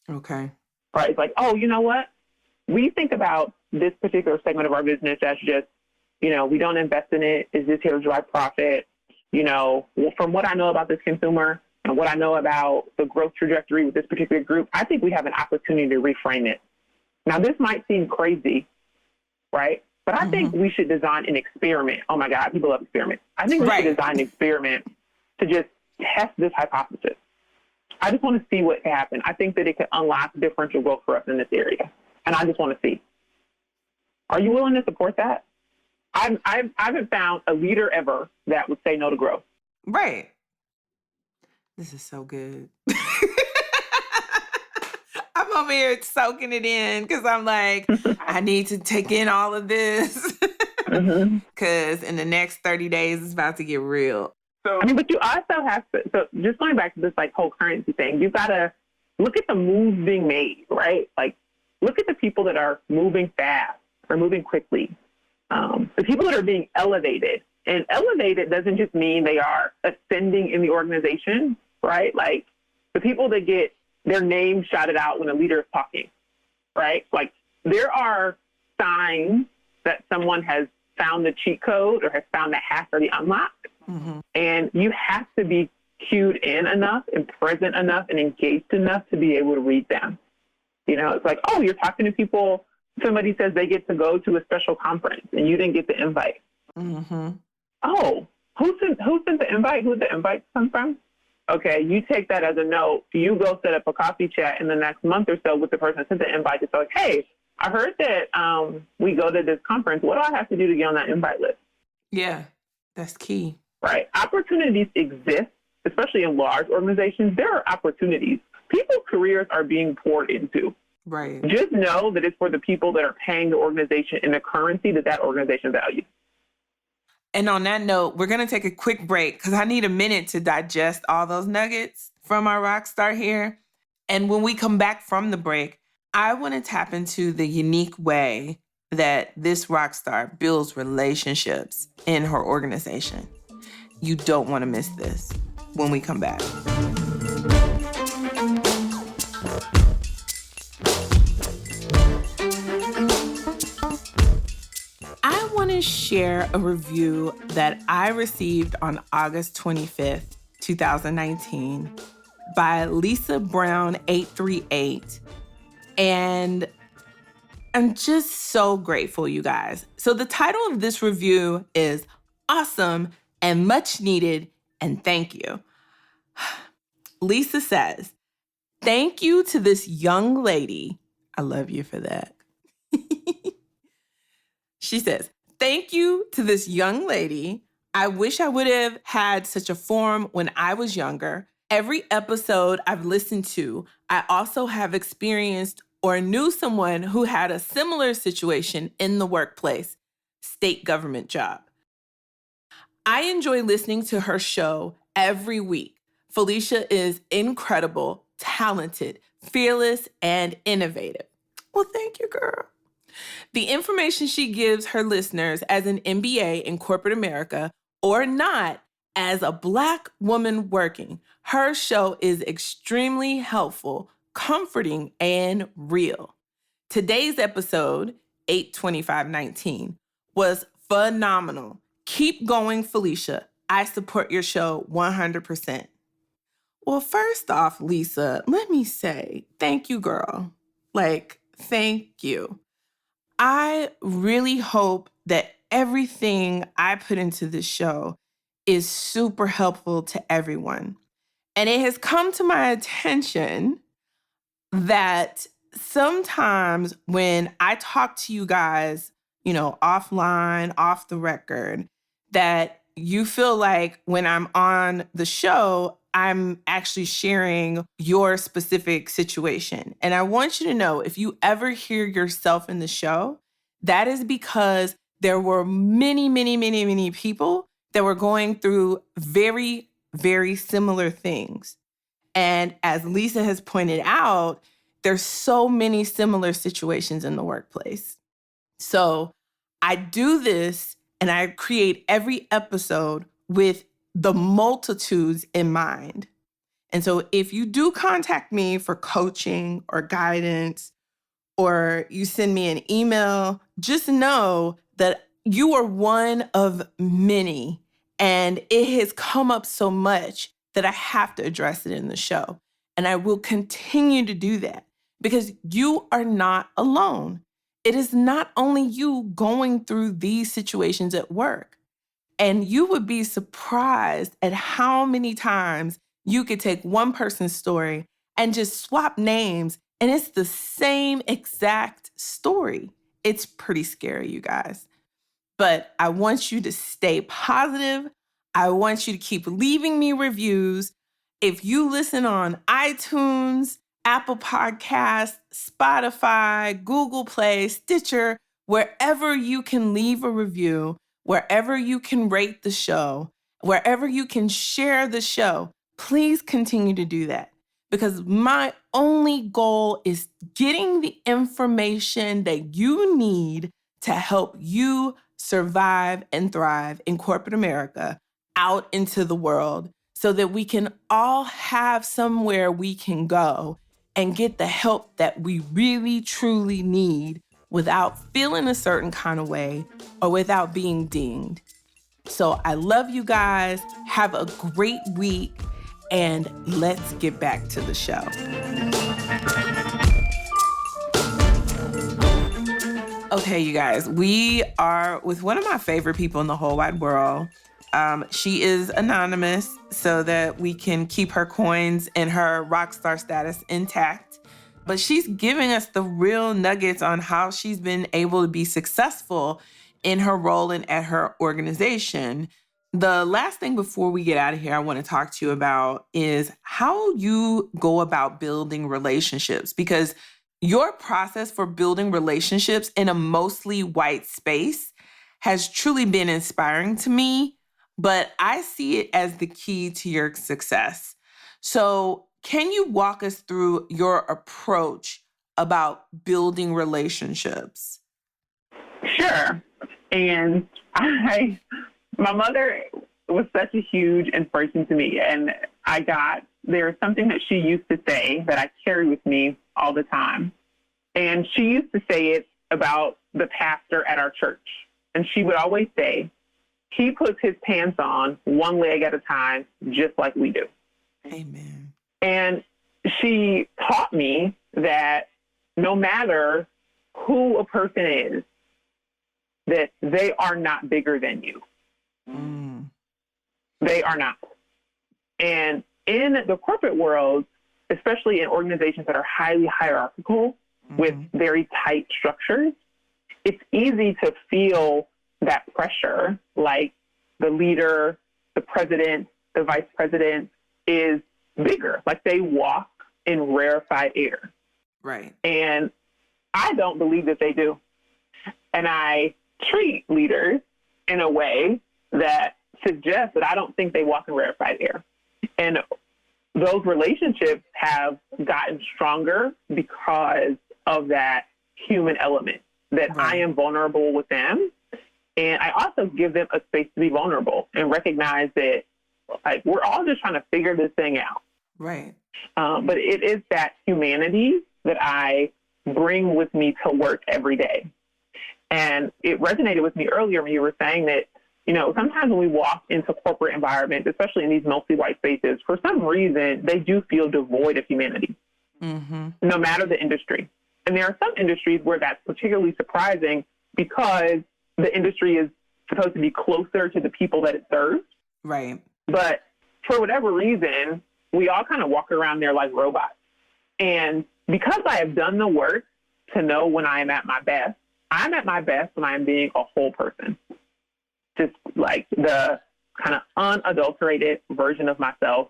Okay. Right. It's like, oh, you know what? We think about this particular segment of our business as just, we don't invest in it. Is this here to drive profit? From what I know about this consumer and what I know about the growth trajectory with this particular group, I think we have an opportunity to reframe it. Now, this might seem crazy, right? But I think we should design an experiment. Oh my God, people love experiments. I think we should design an experiment to just test this hypothesis. I just want to see what can happen. I think that it could unlock differential growth for us in this area. And I just want to see. Are you willing to support that? I haven't found a leader ever that would say no to growth. Right. This is so good. I'm over here soaking it in because I'm like, I need to take in all of this because in the next 30 days, it's about to get real. So, but you also have to, so just going back to this whole currency thing, you've got to look at the moves being made, right? Like, look at the people that are moving fast or moving quickly. The people that are being elevated. And elevated doesn't just mean they are ascending in the organization, right? Like, the people that get their name shouted out when a leader is talking, right? Like, there are signs that someone has found the cheat code or has found the hack or the unlock. And you have to be cued in enough and present enough and engaged enough to be able to read them. It's like, oh, you're talking to people. Somebody says they get to go to a special conference and you didn't get the invite. Oh, who sent the invite? Who did the invite come from? Okay, you take that as a note. You go set up a coffee chat in the next month or so with the person that sent the invite. It's like, hey, I heard that we go to this conference. What do I have to do to get on that invite list? Yeah, that's key. Right. Opportunities exist, especially in large organizations. There are opportunities. People's careers are being poured into. Right. Just know that it's for the people that are paying the organization in the currency that organization values. And on that note, we're going to take a quick break because I need a minute to digest all those nuggets from our rock star here. And when we come back from the break, I want to tap into the unique way that this rock star builds relationships in her organization. You don't want to miss this when we come back. I want to share a review that I received on August 25th, 2019 by Lisa Brown 838. And I'm just so grateful, you guys. So the title of this review is Awesome and Much Needed, and Thank You. Lisa says, thank you to this young lady. I love you for that. She says, thank you to this young lady. I wish I would have had such a forum when I was younger. Every episode I've listened to, I also have experienced or knew someone who had a similar situation in the workplace, state government job. I enjoy listening to her show every week. Felicia is incredible, talented, fearless, and innovative. Well, thank you, girl. The information she gives her listeners as an MBA in corporate America or not as a Black woman working, her show is extremely helpful, comforting, and real. Today's episode, 8/25/19, was phenomenal. Keep going, Felicia. I support your show 100%. Well, first off, Lisa, let me say thank you, girl. Thank you. I really hope that everything I put into this show is super helpful to everyone. And it has come to my attention that sometimes when I talk to you guys, offline, off the record, that you feel like when I'm on the show, I'm actually sharing your specific situation. And I want you to know, if you ever hear yourself in the show, that is because there were many, many, many, many people that were going through very, very similar things. And as Lisa has pointed out, there's so many similar situations in the workplace. So I do this and I create every episode with the multitudes in mind. And so if you do contact me for coaching or guidance, or you send me an email, just know that you are one of many. And it has come up so much that I have to address it in the show. And I will continue to do that because you are not alone. It is not only you going through these situations at work. And you would be surprised at how many times you could take one person's story and just swap names, and it's the same exact story. It's pretty scary, you guys. But I want you to stay positive. I want you to keep leaving me reviews. If you listen on iTunes, Apple Podcasts, Spotify, Google Play, Stitcher, wherever you can leave a review, wherever you can rate the show, wherever you can share the show, please continue to do that. Because my only goal is getting the information that you need to help you survive and thrive in corporate America out into the world so that we can all have somewhere we can go and get the help that we really, truly need without feeling a certain kind of way or without being dinged. So I love you guys. Have a great week. And let's get back to the show. Okay, you guys, we are with one of my favorite people in the whole wide world. She is anonymous so that we can keep her coins and her rock star status intact. But she's giving us the real nuggets on how she's been able to be successful in her role and at her organization. The last thing before we get out of here I want to talk to you about is how you go about building relationships, because your process for building relationships in a mostly white space has truly been inspiring to me, but I see it as the key to your success. So can you walk us through your approach about building relationships? Sure. And my mother was such a huge inspiration to me. And there's something that she used to say that I carry with me all the time. And she used to say it about the pastor at our church. And she would always say, he puts his pants on one leg at a time, just like we do. Amen. And she taught me that no matter who a person is, that they are not bigger than you. They are not. And in the corporate world, especially in organizations that are highly hierarchical with very tight structures, it's easy to feel that pressure, like the leader, the president, the vice president is bigger, like they walk in rarefied air. Right. And I don't believe that they do. And I treat leaders in a way that suggests that I don't think they walk in rarefied air. And those relationships have gotten stronger because of that human element, that I am vulnerable with them. And I also give them a space to be vulnerable and recognize that, like, we're all just trying to figure this thing out. Right. But it is that humanity that I bring with me to work every day. And it resonated with me earlier when you were saying that, you know, sometimes when we walk into corporate environments, especially in these mostly white spaces, for some reason, they do feel devoid of humanity, no matter the industry. And there are some industries where that's particularly surprising because the industry is supposed to be closer to the people that it serves. Right. But for whatever reason, we all kind of walk around there like robots. And because I have done the work to know when I am at my best, I'm at my best when I am being a whole person. Just like the kind of unadulterated version of myself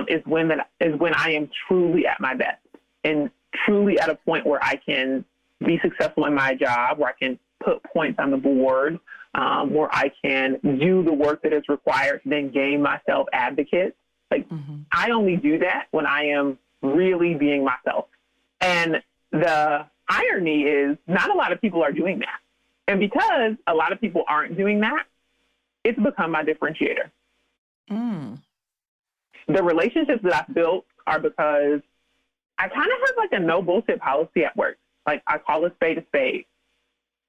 is when I am truly at my best and truly at a point where I can be successful in my job, where I can put points on the board, where I can do the work that is required to then gain myself advocates. Like, I only do that when I am really being myself. And the irony is not a lot of people are doing that. And because a lot of people aren't doing that, it's become my differentiator. The relationships that I've built are because I kind of have like a no bullshit policy at work. Like, I call a spade a spade.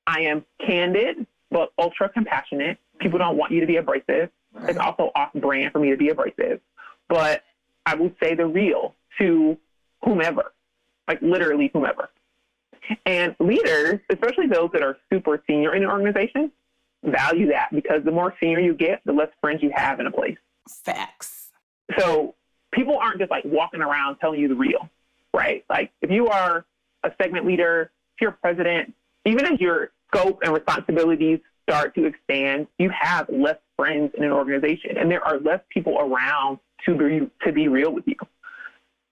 I am candid, but ultra compassionate. People don't want you to be abrasive. Right. It's also off brand for me to be abrasive. But I will say the real to whomever, like literally whomever. And leaders, especially those that are super senior in an organization, value that because the more senior you get, the less friends you have in a place. Facts. So people aren't just like walking around telling you the real, right? Like, if you are a segment leader, if you're a president, even as your scope and responsibilities start to expand, you have less friends in an organization, and there are less people around to be real with you.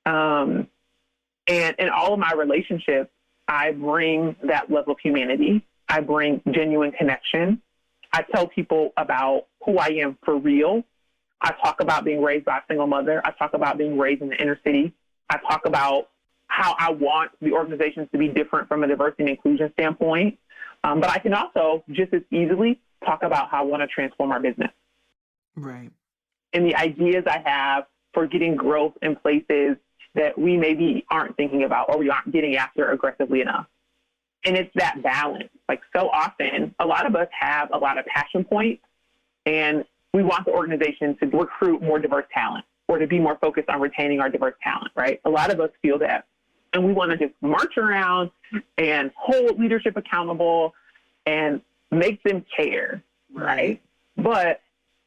And in all of my relationships, I bring that level of humanity. I bring genuine connection. I tell people about who I am for real. I talk about being raised by a single mother. I talk about being raised in the inner city. I talk about how I want the organizations to be different from a diversity and inclusion standpoint. But I can also just as easily talk about how I want to transform our business. Right. And the ideas I have for getting growth in places that we maybe aren't thinking about or we aren't getting after aggressively enough. And it's that balance. Like, so often, a lot of us have a lot of passion points, and we want the organization to recruit more diverse talent or to be more focused on retaining our diverse talent, right? A lot of us feel that. And we want to just march around and hold leadership accountable and make them care, right? But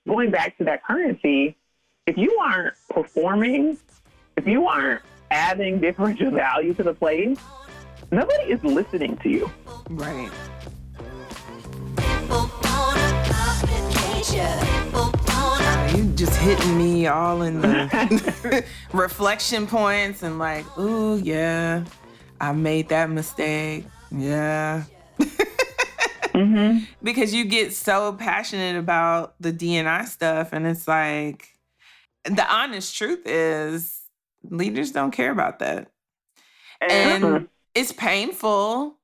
going back to that currency, if you aren't performing, if you aren't adding differential value to the place, nobody is listening to you. Right. You just hitting me all in the reflection points and like, ooh, yeah, I made that mistake. Yeah. Because you get so passionate about the D&I stuff, and it's like, the honest truth is leaders don't care about that. And it's painful.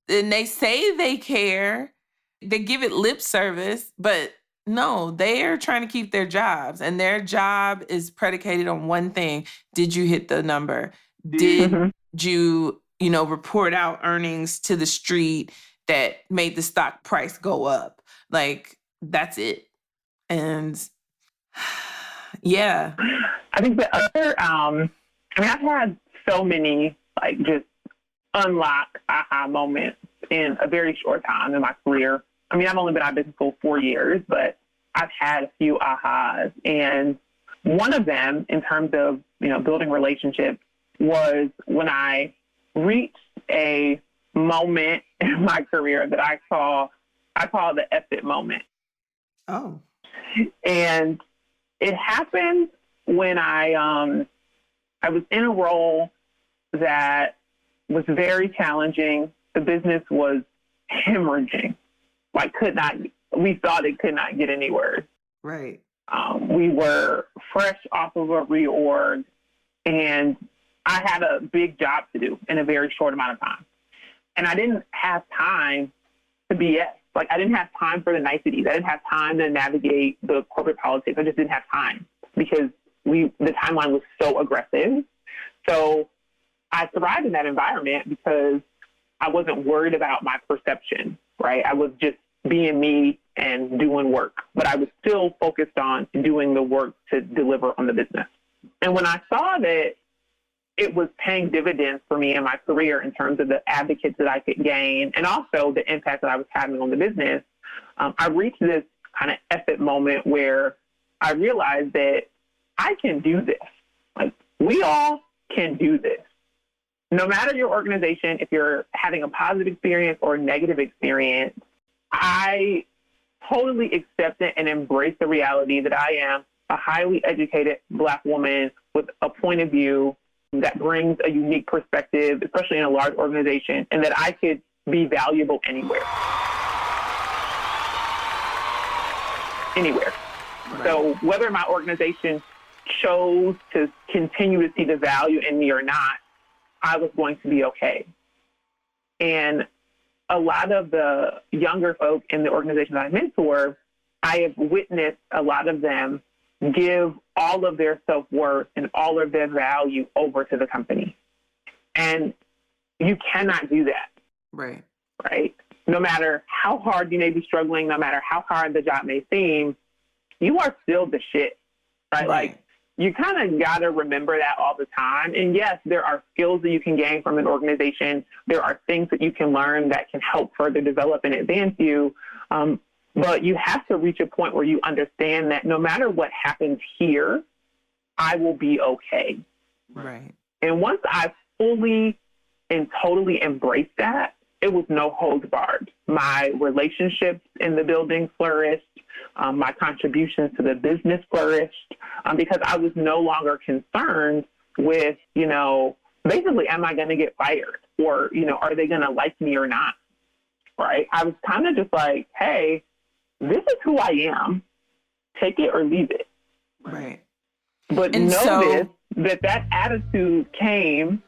And they say they care. They give it lip service, but no, they are trying to keep their jobs. And their job is predicated on one thing. Did you hit the number? Did you, report out earnings to the street that made the stock price go up? Like, that's it. And yeah. I think the other, I've had so many, like, just unlock aha moments in a very short time in my career. I mean, I've only been out of business for 4 years, but I've had a few ahas. And one of them, in terms of, building relationships, was when I reached a moment in my career that I call the exit moment. Oh. And it happened when I was in a role that was very challenging. The business was hemorrhaging. We thought it could not get any worse. Right. We were fresh off of a reorg, and I had a big job to do in a very short amount of time. And I didn't have time to BS. I didn't have time for the niceties. I didn't have time to navigate the corporate politics. I just didn't have time because the timeline was so aggressive. So I thrived in that environment because I wasn't worried about my perception, right? I was just being me and doing work, but I was still focused on doing the work to deliver on the business. And when I saw that it was paying dividends for me in my career in terms of the advocates that I could gain and also the impact that I was having on the business, I reached this kind of epic moment where I realized that I can do this. We all can do this. No matter your organization, if you're having a positive experience or a negative experience, I totally accept it and embrace the reality that I am a highly educated Black woman with a point of view that brings a unique perspective, especially in a large organization, and that I could be valuable anywhere. Anywhere. Right. So whether my organization chose to continue to see the value in me or not, I was going to be okay. And a lot of the younger folk in the organization that I mentor, I have witnessed a lot of them give all of their self-worth and all of their value over to the company. And you cannot do that. Right. Right? No matter how hard you may be struggling, no matter how hard the job may seem, you are still the shit. Right? You kind of got to remember that all the time. And yes, there are skills that you can gain from an organization. There are things that you can learn that can help further develop and advance you. But you have to reach a point where you understand that no matter what happens here, I will be okay. Right. And once I fully and totally embraced that, it was no holds barred. My relationships in the building flourished. My contributions to the business flourished because I was no longer concerned with, basically, am I going to get fired? Or, are they going to like me or not? Right? I was kind of just like, hey, this is who I am. Take it or leave it. Right. But notice that attitude came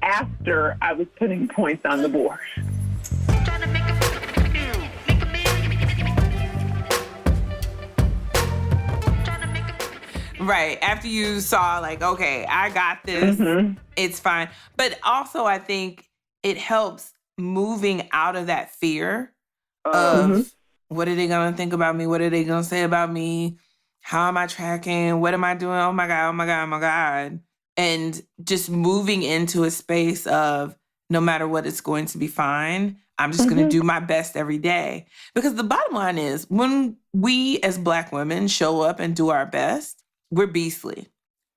after I was putting points on the board. Right. After you saw okay, I got this, It's fine. But also I think it helps moving out of that fear of what are they going to think about me? What are they going to say about me? How am I tracking? What am I doing? Oh my God, oh my God, oh my God. And just moving into a space of no matter what, it's going to be fine. I'm just going to do my best every day. Because the bottom line is when we as Black women show up and do our best, we're beastly.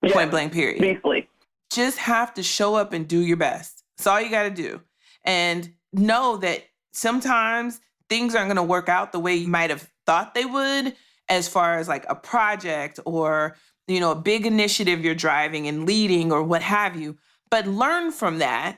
Yeah, point blank, period. Beastly. Just have to show up and do your best. That's all you got to do. And know that sometimes things aren't going to work out the way you might have thought they would as far as a project or, a big initiative you're driving and leading or what have you. But learn from that.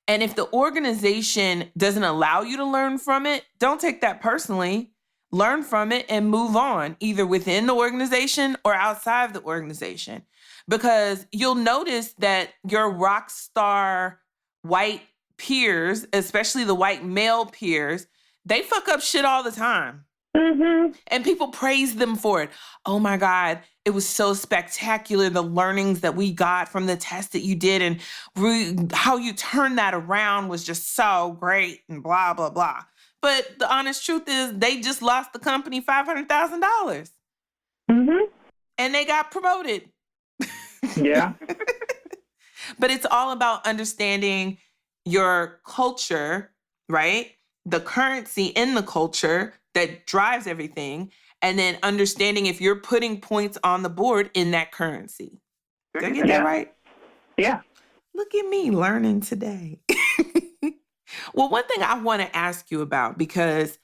And if the organization doesn't allow you to learn from it, don't take that personally. Learn from it and move on, either within the organization or outside of the organization. Because you'll notice that your rock star white peers, especially the white male peers, they fuck up shit all the time. And people praise them for it. Oh my God, it was so spectacular, the learnings that we got from the test that you did and how you turned that around was just so great and blah, blah, blah. But the honest truth is they just lost the company $500,000. And they got promoted. Yeah. But it's all about understanding your culture right? The currency in the culture that drives everything, and then understanding if you're putting points on the board in that currency. Did I get that right? Yeah. Look at me learning today. Well, one thing I want to ask you about, because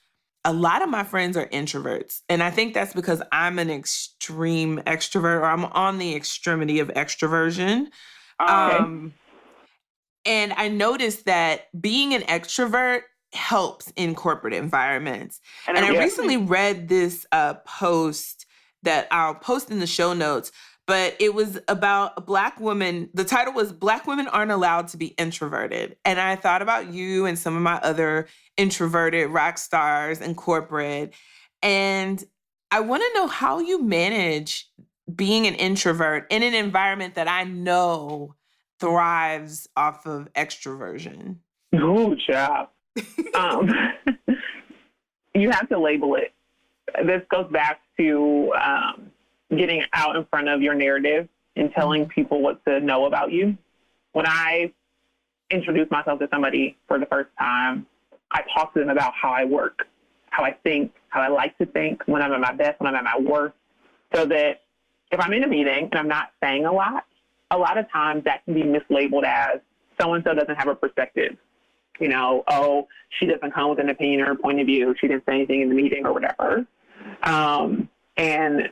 a lot of my friends are introverts, and I think that's because I'm an extreme extrovert, or I'm on the extremity of extroversion. Okay. And I noticed that being an extrovert helps in corporate environments. And I recently read this post that I'll post in the show notes, but it was about a Black woman. The title was Black Women Aren't Allowed to Be Introverted. And I thought about you and some of my other introverted rock stars in corporate. And I want to know how you manage being an introvert in an environment that I know thrives off of extroversion. Good job. You have to label it. This goes back to getting out in front of your narrative and telling people what to know about you. When I introduce myself to somebody for the first time, I talk to them about how I work, how I think, how I like to think, when I'm at my best, when I'm at my worst, so that if I'm in a meeting and I'm not saying a lot of times that can be mislabeled as so-and-so doesn't have a perspective. You know, oh, she doesn't come with an opinion or a point of view. She didn't say anything in the meeting or whatever. And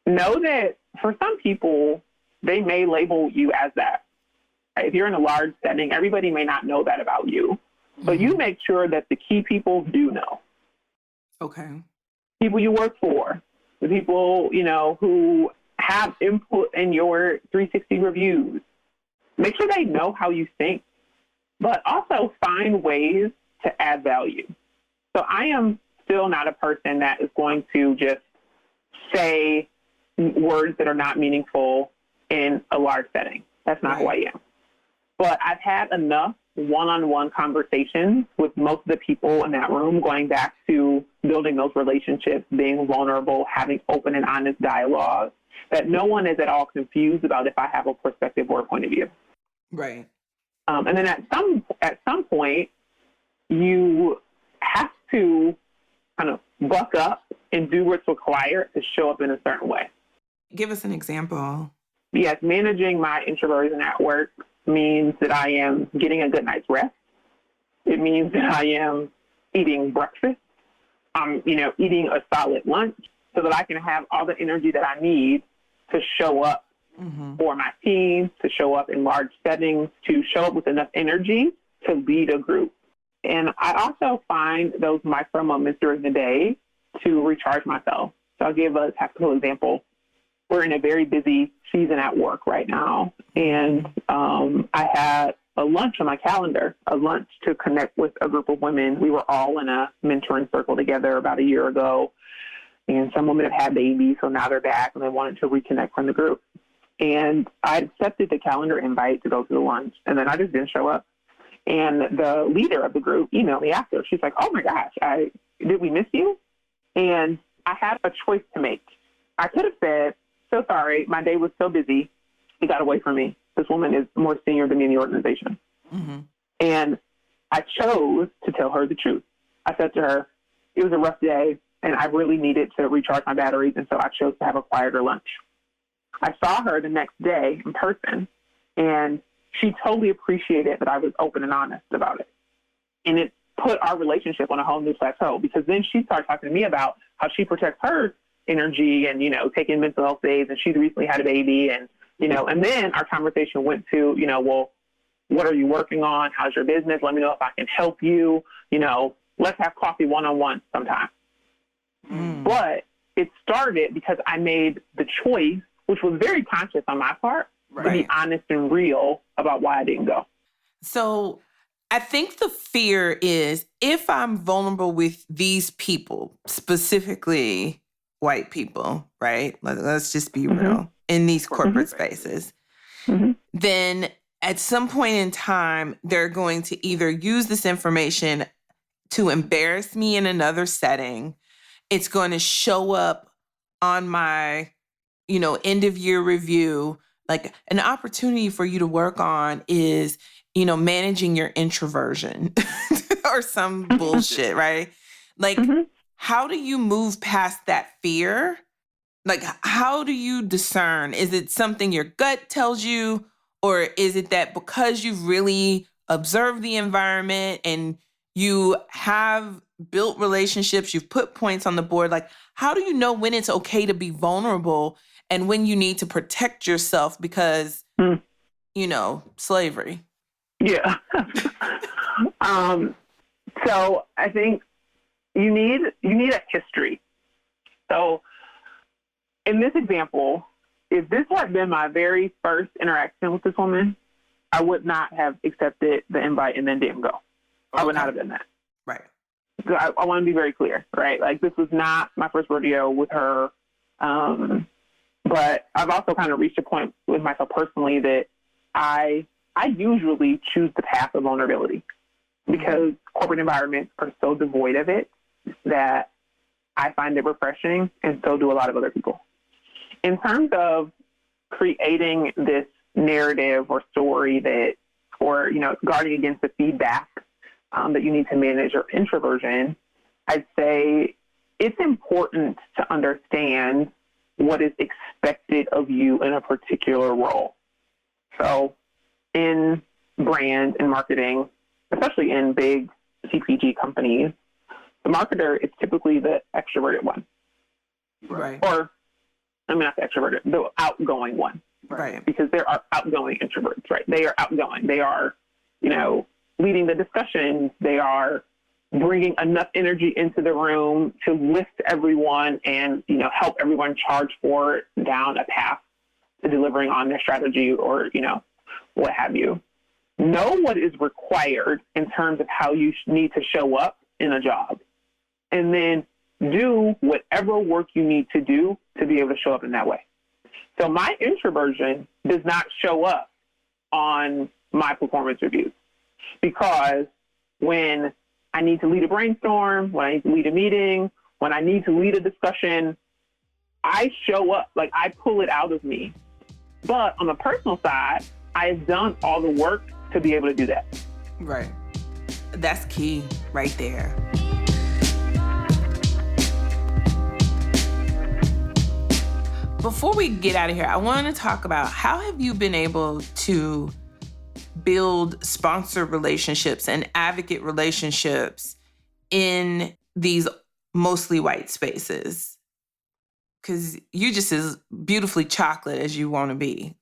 know that for some people, they may label you as that. If you're in a large setting, everybody may not know that about you. So you make sure that the key people do know. Okay. People you work for, the people, you know, who have input in your 360 reviews. Make sure they know how you think, but also find ways to add value. So I am still not a person that is going to just say words that are not meaningful in a large setting. That's not who I am. But I've had enough one-on-one conversations with most of the people in that room, going back to building those relationships, being vulnerable, having open and honest dialogue, that no one is at all confused about if I have a perspective or a point of view. Right. And then at some point, you have to kind of buck up and do what's required to show up in a certain way. Give us an example. Yes, managing my introversion at work means that I am getting a good night's rest. It means that I am eating breakfast. I'm, eating a solid lunch so that I can have all the energy that I need to show up for my team, to show up in large settings, to show up with enough energy to lead a group. And I also find those micro moments during the day to recharge myself. So I'll give a tactical example. We're in a very busy season at work right now. And I had a lunch on my calendar, a lunch to connect with a group of women. We were all in a mentoring circle together about a year ago. And some women have had babies, so now they're back and they wanted to reconnect from the group. And I accepted the calendar invite to go to the lunch. And then I just didn't show up. And the leader of the group emailed me after. She's like, oh my gosh, did we miss you? And I had a choice to make. I could have said, so sorry, my day was so busy, it got away from me. This woman is more senior than me in the organization. And I chose to tell her the truth. I said to her, it was a rough day, and I really needed to recharge my batteries, and so I chose to have a quieter lunch. I saw her the next day in person, and she totally appreciated that I was open and honest about it. And it put our relationship on a whole new plateau, because then she started talking to me about how she protects her energy and, taking mental health days, and she's recently had a baby. And, and then our conversation went to, well, what are you working on? How's your business? Let me know if I can help you. Let's have coffee one-on-one sometime. But it started because I made the choice, which was very conscious on my part, to be honest and real about why I didn't go. So I think the fear is, if I'm vulnerable with these people, specifically white people, right? Let's just be real, in these corporate spaces, then at some point in time, they're going to either use this information to embarrass me in another setting. It's going to show up on my, end of year review. Like, an opportunity for you to work on is, managing your introversion. or some bullshit, right? Like, how do you move past that fear? Like, how do you discern? Is it something your gut tells you, or is it that because you've really observed the environment and you have built relationships, you've put points on the board? Like, how do you know when it's okay to be vulnerable and when you need to protect yourself because, slavery? Yeah. So I think you need a history. So in this example, if this had been my very first interaction with this woman, I would not have accepted the invite and then didn't go. I would not have done that. Right. So I want to be very clear, right? Like, this was not my first rodeo with her. But I've also kind of reached a point with myself personally that I usually choose the path of vulnerability because corporate environments are so devoid of it that I find it refreshing, and so do a lot of other people. In terms of creating this narrative or story guarding against the feedback that you need to manage your introversion, I'd say it's important to understand what is expected of you in a particular role. So in brand and marketing, especially in big CPG companies, the marketer is typically the extroverted one. Right. Or, not the extroverted, the outgoing one. Right. Because there are outgoing introverts, right? They are outgoing. They are, leading the discussions. They are bringing enough energy into the room to lift everyone and, help everyone charge forward down a path to delivering on their strategy or, what have you. Know what is required in terms of how you need to show up in a job. And then do whatever work you need to do to be able to show up in that way. So my introversion does not show up on my performance reviews because when I need to lead a brainstorm, when I need to lead a meeting, when I need to lead a discussion, I show up, like I pull it out of me. But on the personal side, I've done all the work to be able to do that. Right. That's key right there. Before we get out of here, I want to talk about how have you been able to build sponsor relationships and advocate relationships in these mostly white spaces? Because you're just as beautifully chocolate as you want to be.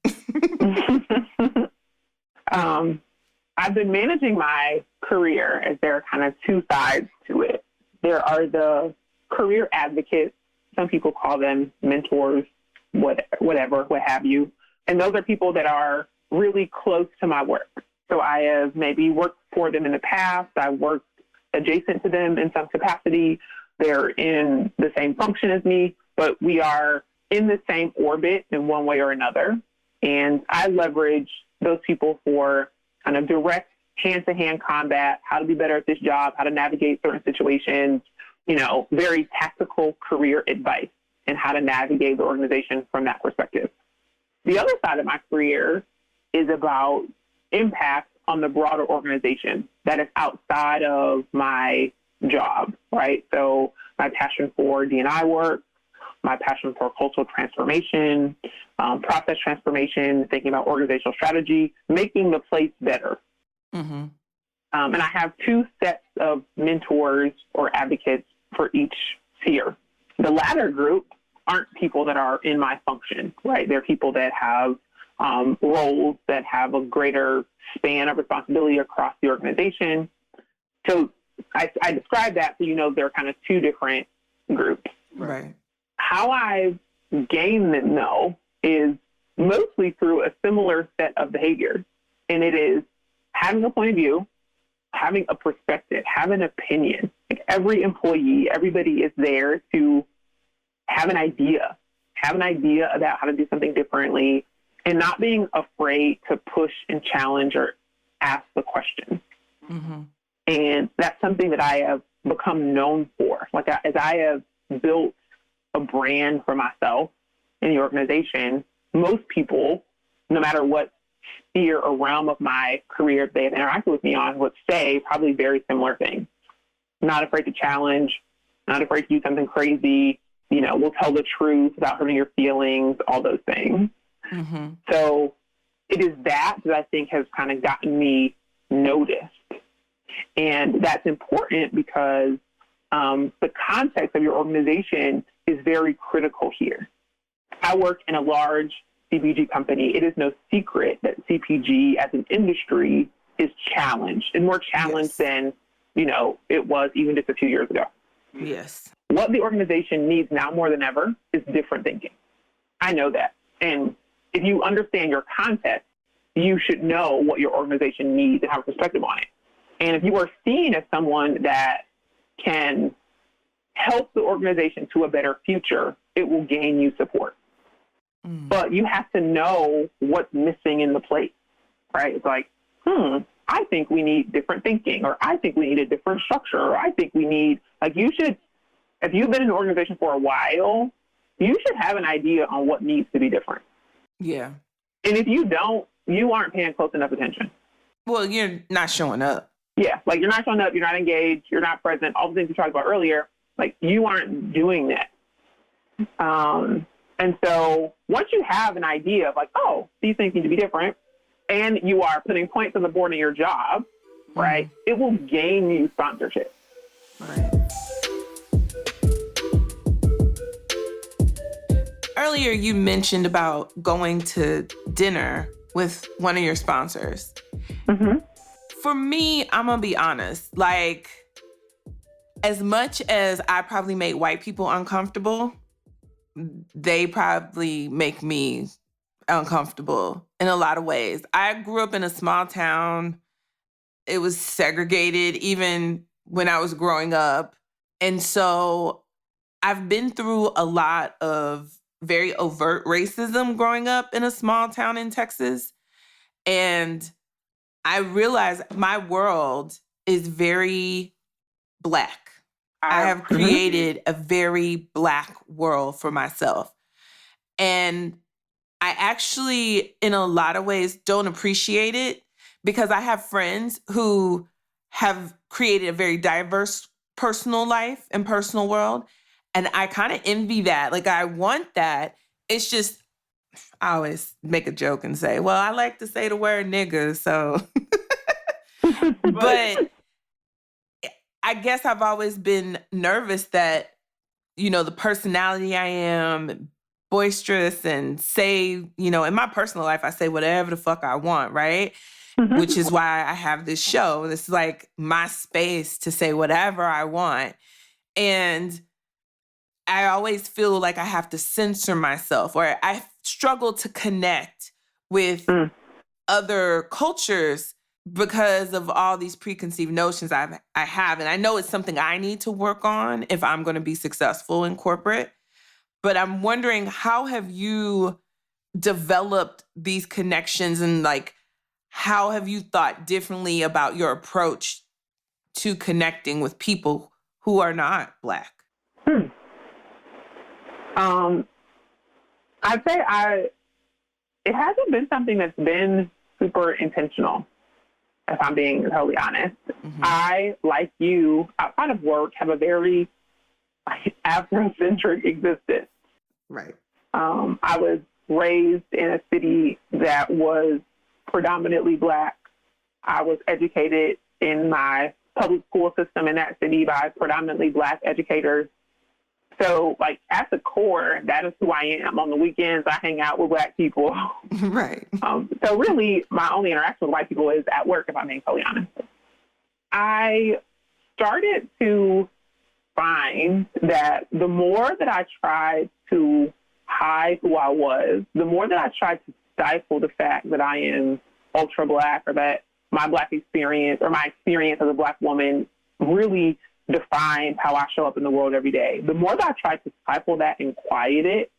I've been managing my career as there are kind of two sides to it. There are the career advocates. Some people call them mentors, what have you. And those are people that are really close to my work. So I have maybe worked for them in the past. I worked adjacent to them in some capacity. They're in the same function as me, but we are in the same orbit in one way or another. And I leverage those people for kind of direct hand-to-hand combat, how to be better at this job, how to navigate certain situations, very tactical career advice and how to navigate the organization from that perspective. The other side of my career is about impact on the broader organization that is outside of my job, right? So my passion for D&I work, my passion for cultural transformation, process transformation, thinking about organizational strategy, making the place better. Mm-hmm. And I have two sets of mentors or advocates for each sphere. The latter group aren't people that are in my function, right? They're people that have roles that have a greater span of responsibility across the organization. So I describe that so there are kind of two different groups. Right. How I've gained them, though, is mostly through a similar set of behaviors. And it is having a point of view, having a perspective, have an opinion. Like every employee, everybody is there to have an idea about how to do something differently and not being afraid to push and challenge or ask the question. Mm-hmm. And that's something that I have become known for. Like as I have built a brand for myself in the organization, most people, no matter what sphere or realm of my career they've interacted with me on would say probably very similar things. Not afraid to challenge, not afraid to do something crazy, will tell the truth without hurting your feelings, all those things. Mm-hmm. So it is that I think has kind of gotten me noticed. And that's important because the context of your organization is very critical here. I work in a large CPG company. It is no secret that CPG as an industry is challenged and more challenged than, it was even just a few years ago. Yes. What the organization needs now more than ever is different thinking. I know that. And if you understand your context, you should know what your organization needs and have a perspective on it. And if you are seen as someone that can help the organization to a better future, it will gain you support. But you have to know what's missing in the plate, right? It's like, I think we need different thinking, or I think we need a different structure, or I think we need, if you've been in an organization for a while, you should have an idea on what needs to be different. Yeah. And if you don't, you aren't paying close enough attention. Well, you're not showing up. Yeah, you're not showing up, you're not engaged, you're not present, all the things we talked about earlier, you aren't doing that. And so once you have an idea of these things need to be different, and you are putting points on the board in your job, right, it will gain you sponsorship. Right. Earlier, you mentioned about going to dinner with one of your sponsors. Mm-hmm. For me, I'm going to be honest, as much as I probably make white people uncomfortable, they probably make me uncomfortable in a lot of ways. I grew up in a small town. It was segregated even when I was growing up. And so I've been through a lot of very overt racism growing up in a small town in Texas. And I realized my world is very Black. I have created a very Black world for myself. And I actually, in a lot of ways, don't appreciate it because I have friends who have created a very diverse personal life and personal world. And I kind of envy that. I want that. It's just, I always make a joke and say, well, I like to say the word nigga, so. But I guess I've always been nervous that, the personality I am, boisterous and say, in my personal life, I say whatever the fuck I want, right? Mm-hmm. Which is why I have this show. This is my space to say whatever I want. And I always feel like I have to censor myself, or I struggle to connect with other cultures because of all these preconceived notions I have. And I know it's something I need to work on if I'm going to be successful in corporate. But I'm wondering, how have you developed these connections, and how have you thought differently about your approach to connecting with people who are not Black? I'd say it hasn't been something that's been super intentional, if I'm being totally honest. Mm-hmm. I, like you, outside of work, have a very Afrocentric existence. Right. I was raised in a city that was predominantly Black. I was educated in my public school system in that city by predominantly Black educators. So, at the core, that is who I am. On the weekends, I hang out with Black people. Right. So really, my only interaction with white people is at work, if I'm being totally honest. I started to find that the more that I tried to hide who I was, the more that I tried to stifle the fact that I am ultra Black, or that my Black experience, or my experience as a Black woman, really defines how I show up in the world every day. The more that I tried to stifle that and quiet it,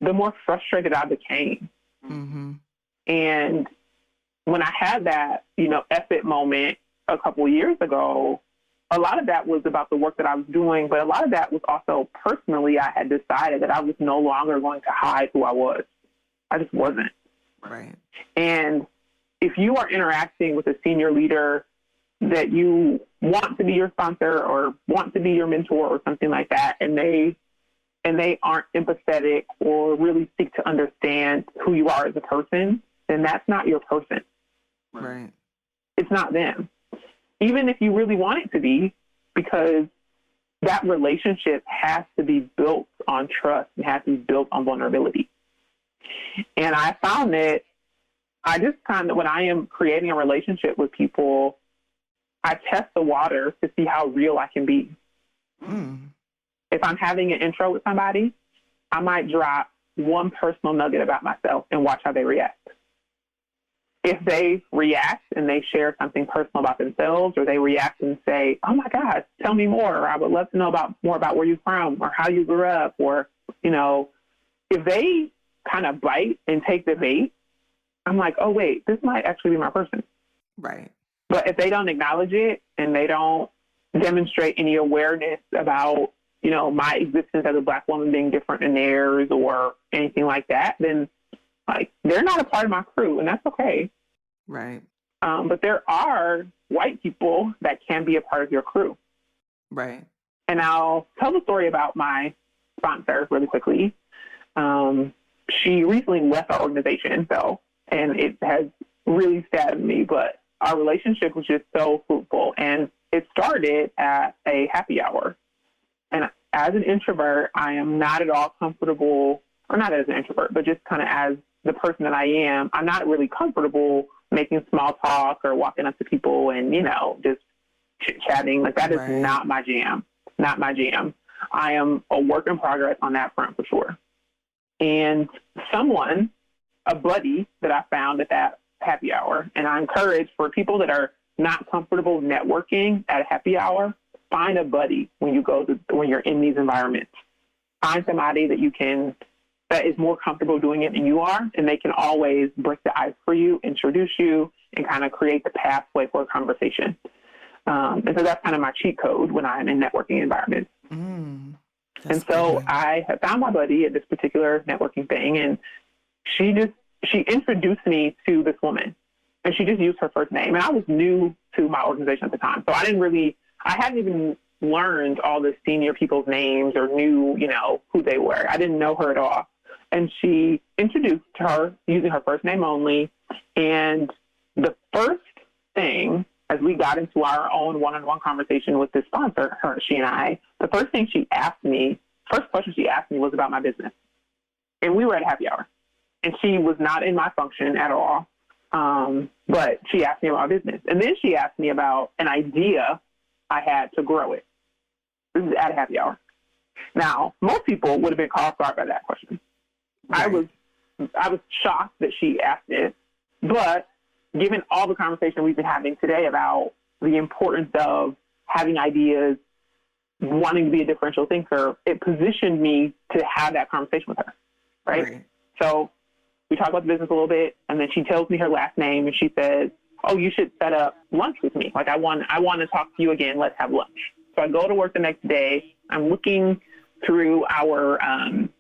the more frustrated I became. Mm-hmm. And when I had that, epic moment a couple of years ago, a lot of that was about the work that I was doing, but a lot of that was also personally, I had decided that I was no longer going to hide who I was. I just wasn't. Right. And if you are interacting with a senior leader that you want to be your sponsor or want to be your mentor or something like that, and they aren't empathetic or really seek to understand who you are as a person, then that's not your person. Right. It's not them. Even if you really want it to be, because that relationship has to be built on trust and has to be built on vulnerability. And I found that I just kind of, when I am creating a relationship with people, I test the water to see how real I can be. Mm. If I'm having an intro with somebody, I might drop one personal nugget about myself and watch how they react. If they react and they share something personal about themselves, or they react and say, "Oh my gosh, tell me more," or "I would love to know more about where you're from or how you grew up," or, if they kind of bite and take the bait, I'm like, "Oh wait, this might actually be my person." Right. But if they don't acknowledge it and they don't demonstrate any awareness about, my existence as a Black woman being different than theirs or anything like that, then they're not a part of my crew, and that's okay. Right. But there are white people that can be a part of your crew. Right. And I'll tell the story about my sponsor really quickly. She recently left our organization, though, and it has really saddened me, but our relationship was just so fruitful. And it started at a happy hour. And as an introvert, I am not at all comfortable, or not as an introvert, but just kind of as the person that I am, I'm not really comfortable making small talk or walking up to people and, just chit-chatting. That is not my jam. Not my jam. I am a work in progress on that front for sure. And a buddy that I found at that happy hour, and I encourage for people that are not comfortable networking at a happy hour, find a buddy when you're in these environments. Find somebody that is more comfortable doing it than you are, and they can always break the ice for you, introduce you, and kind of create the pathway for a conversation. And so that's kind of my cheat code when I'm in networking environments. And so I have found my buddy at this particular networking thing, and she introduced me to this woman, and she just used her first name. And I was new to my organization at the time, so I hadn't even learned all the senior people's names or knew, who they were. I didn't know her at all. And she introduced her using her first name only. And the first thing, as we got into our own one-on-one conversation with this sponsor, she and I, the first question she asked me was about my business. And we were at happy hour. And she was not in my function at all. But she asked me about business. And then she asked me about an idea I had to grow it. This is at a happy hour. Now, most people would have been caught off guard by that question. Right. I was shocked that she asked it, but given all the conversation we've been having today about the importance of having ideas, wanting to be a differential thinker, it positioned me to have that conversation with her, right? So we talk about the business a little bit, and then she tells me her last name, and she says, "Oh, you should set up lunch with me. I want to talk to you again. Let's have lunch." So I go to work the next day. I'm looking through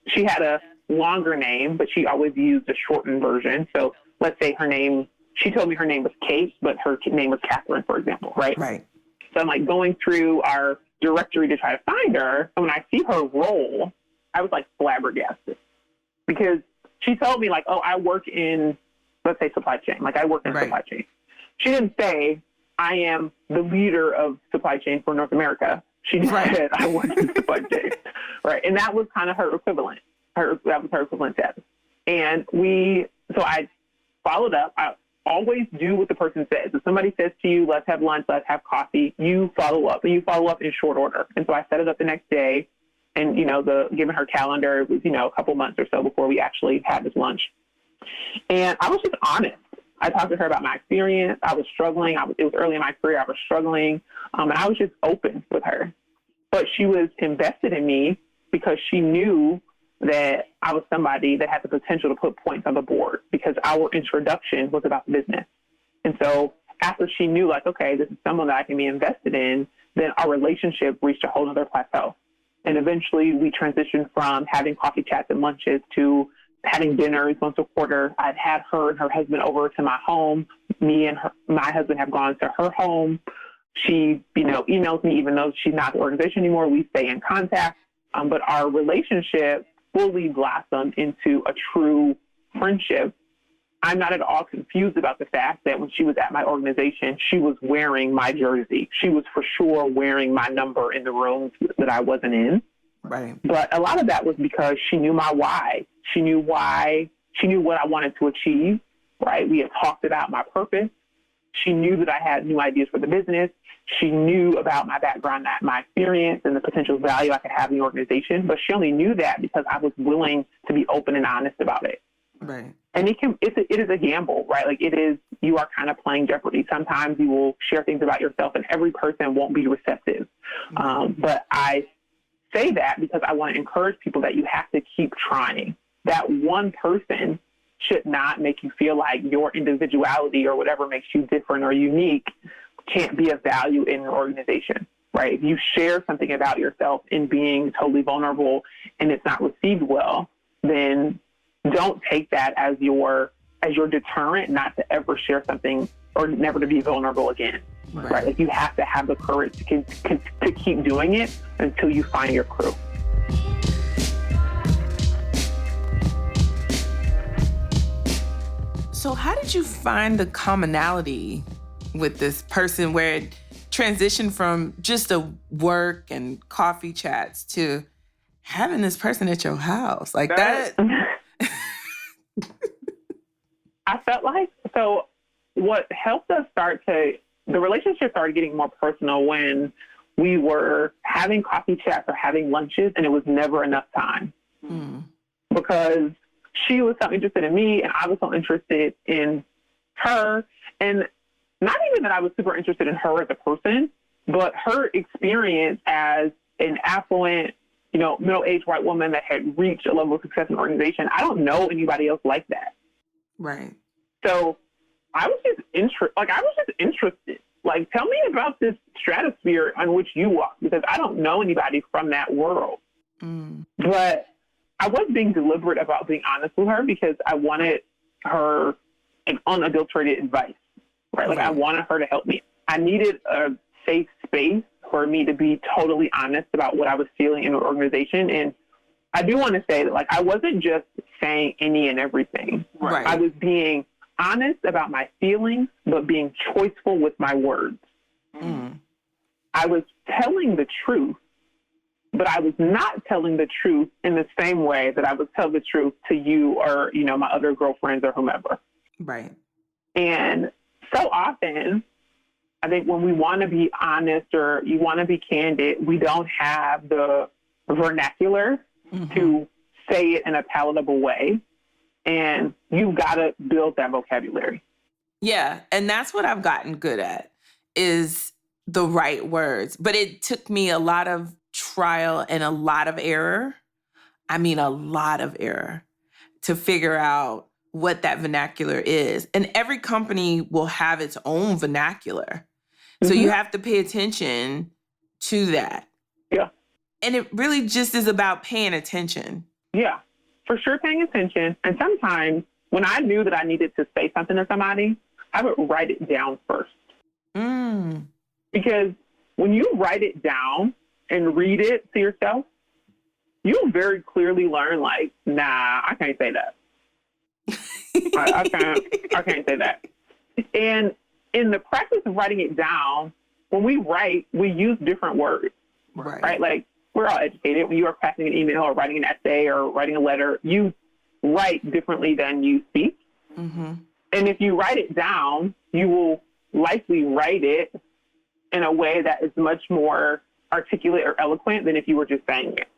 she had a longer name, but she always used a shortened version. So let's say she told me her name was Kate, but her name was Catherine, for example, right? Right. So I'm going through our directory to try to find her. And when I see her role, I was flabbergasted, because she told me "Oh, I work in, let's say, supply chain. I work in supply chain." She didn't say, "I am the leader of supply chain for North America." She just said, "I work in supply chain." Right. And that was kind of her equivalent. That was her equivalent status. And so I followed up. I always do what the person says. If somebody says to you, "Let's have lunch, let's have coffee," you follow up, and you follow up in short order. And so I set it up the next day. And, given her calendar, it was, a couple months or so before we actually had this lunch. And I was just honest. I talked to her about my experience. I was struggling. It was early in my career. I was struggling. And I was just open with her. But she was invested in me because she knew that I was somebody that had the potential to put points on the board, because our introduction was about business. And so after she knew, okay, this is someone that I can be invested in, then our relationship reached a whole other plateau. And eventually we transitioned from having coffee chats and lunches to having dinners once a quarter. I've had her and her husband over to my home. Me and my husband have gone to her home. She, emails me, even though she's not the organization anymore. We stay in contact. But our relationship fully blossomed into a true friendship. I'm not at all confused about the fact that when she was at my organization, she was wearing my jersey. She was for sure wearing my number in the rooms that I wasn't in. Right. But a lot of that was because she knew my why. She knew what I wanted to achieve, right? We had talked about my purpose. She knew that I had new ideas for the business. She knew about my background, my experience, and the potential value I could have in the organization. But she only knew that because I was willing to be open and honest about it. Right. And it is a gamble, right? Like you are kind of playing Jeopardy. Sometimes you will share things about yourself and every person won't be receptive. But I say that because I want to encourage people that you have to keep trying. That one person should not make you feel like your individuality or whatever makes you different or unique can't be of value in an organization, right? If you share something about yourself in being totally vulnerable and it's not received well, then don't take that as your deterrent not to ever share something or never to be vulnerable again, right? Like you have to have the courage to keep doing it until you find your crew. So how did you find the commonality with this person where it transitioned from just a work and coffee chats to having this person at your house? Like that. I felt like, so what helped us the relationship started getting more personal when we were having coffee chats or having lunches and it was never enough time. Because she was so interested in me and I was so interested in her. And not even that I was super interested in her as a person, but her experience as an affluent, middle-aged white woman that had reached a level of success in an organization. I don't know anybody else like that. Right. So I was just interested. Like, tell me about this stratosphere on which you walk, because I don't know anybody from that world. But I was being deliberate about being honest with her because I wanted her unadulterated advice, right? Like I wanted her to help me. I needed a safe space for me to be totally honest about what I was feeling in an organization. And I do want to say that, like, I wasn't just saying any and everything. Right. I was being honest about my feelings, but being choiceful with my words. I was telling the truth, but I was not telling the truth in the same way that I would tell the truth to you or, my other girlfriends or whomever. Right. And so often, I think when we want to be honest or you want to be candid, we don't have the vernacular to say it in a palatable way. And you've got to build that vocabulary. Yeah. And that's what I've gotten good at is the right words. But it took me a lot of trial and a lot of error. I mean, a lot of error to figure out what that vernacular is. And every company will have its own vernacular. So you have to pay attention to that. Yeah. And it really just is about paying attention. Yeah, for sure paying attention. And sometimes when I knew that I needed to say something to somebody, I would write it down first. Because when you write it down and read it to yourself, you'll very clearly learn, like, nah, I can't say that. I can't say that. And in the practice of writing it down, when we write, we use different words, right? Like, we're all educated. When you are crafting an email or writing an essay or writing a letter, you write differently than you speak. And if you write it down, you will likely write it in a way that is much more articulate or eloquent than if you were just saying it.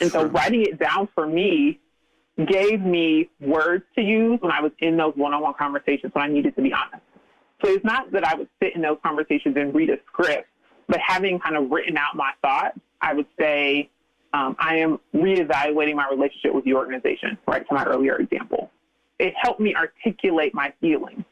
And so writing it down for me gave me words to use when I was in those one-on-one conversations when I needed to be honest. So it's not that I would sit in those conversations and read a script, but having kind of written out my thoughts, I would say I am reevaluating my relationship with the organization, right, to my earlier example. It helped me articulate my feelings.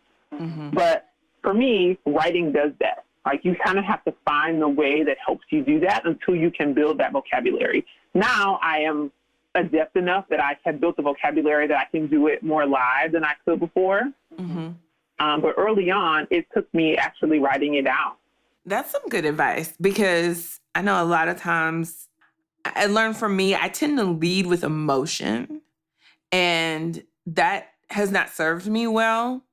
But for me, writing does that. Like, you kind of have to find the way that helps you do that until you can build that vocabulary. Now I am adept enough that I have built the vocabulary that I can do it more live than I could before. Mm-hmm. But early on, it took me actually writing it down. That's some good advice, because I know a lot of times I learned from me, I tend to lead with emotion, and that has not served me well.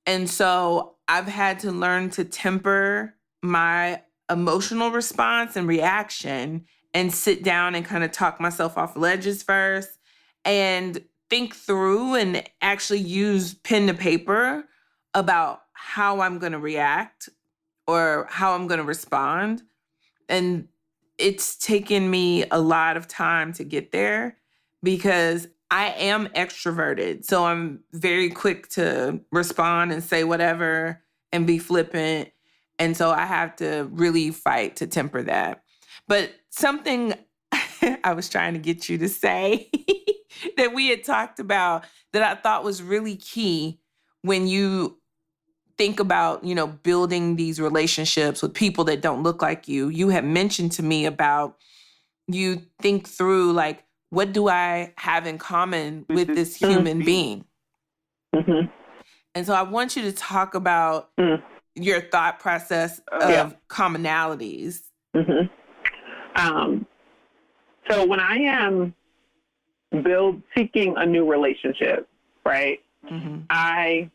And so I've had to learn to temper my emotional response and reaction and sit down and kind of talk myself off ledges first and think through and actually use pen to paper about how I'm going to react or how I'm going to respond. And it's taken me a lot of time to get there, because I am extroverted. So I'm very quick to respond and say whatever and be flippant. And so I have to really fight to temper that. But something I was trying to get you to say that we had talked about that I thought was really key when you think about, building these relationships with people that don't look like you. You had mentioned to me about, you think through, like, what do I have in common with this human being? Mm-hmm. And so I want you to talk about your thought process of commonalities. Mm-hmm. So when I am seeking a new relationship, right, I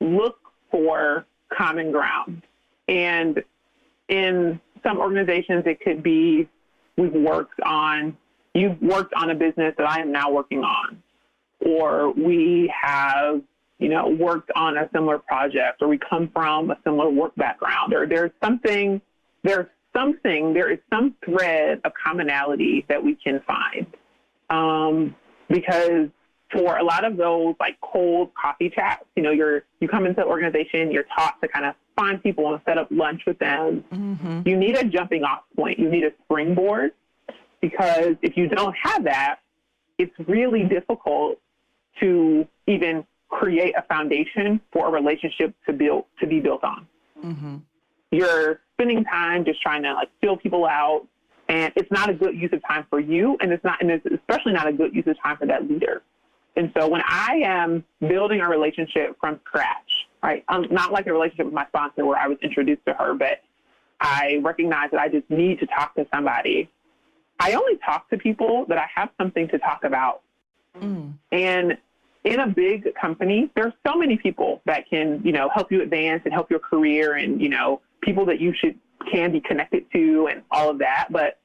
look for common ground. And in some organizations, it could be you've worked on a business that I am now working on, or we have, worked on a similar project, or we come from a similar work background, or there is some thread of commonality that we can find. Because for a lot of those like cold coffee chats, you come into the organization, you're taught to kind of find people and set up lunch with them. Mm-hmm. You need a jumping off point. You need a springboard, because if you don't have that, it's really difficult to even create a foundation for a relationship to be built on. Mm-hmm. You're spending time just trying to fill people out, and it's not a good use of time for you, and it's especially not a good use of time for that leader. And so when I am building a relationship from scratch, right, not like a relationship with my sponsor where I was introduced to her, but I recognize that I just need to talk to somebody. I only talk to people that I have something to talk about. And in a big company, there's so many people that can, help you advance and help your career, and, people that you can be connected to and all of that. But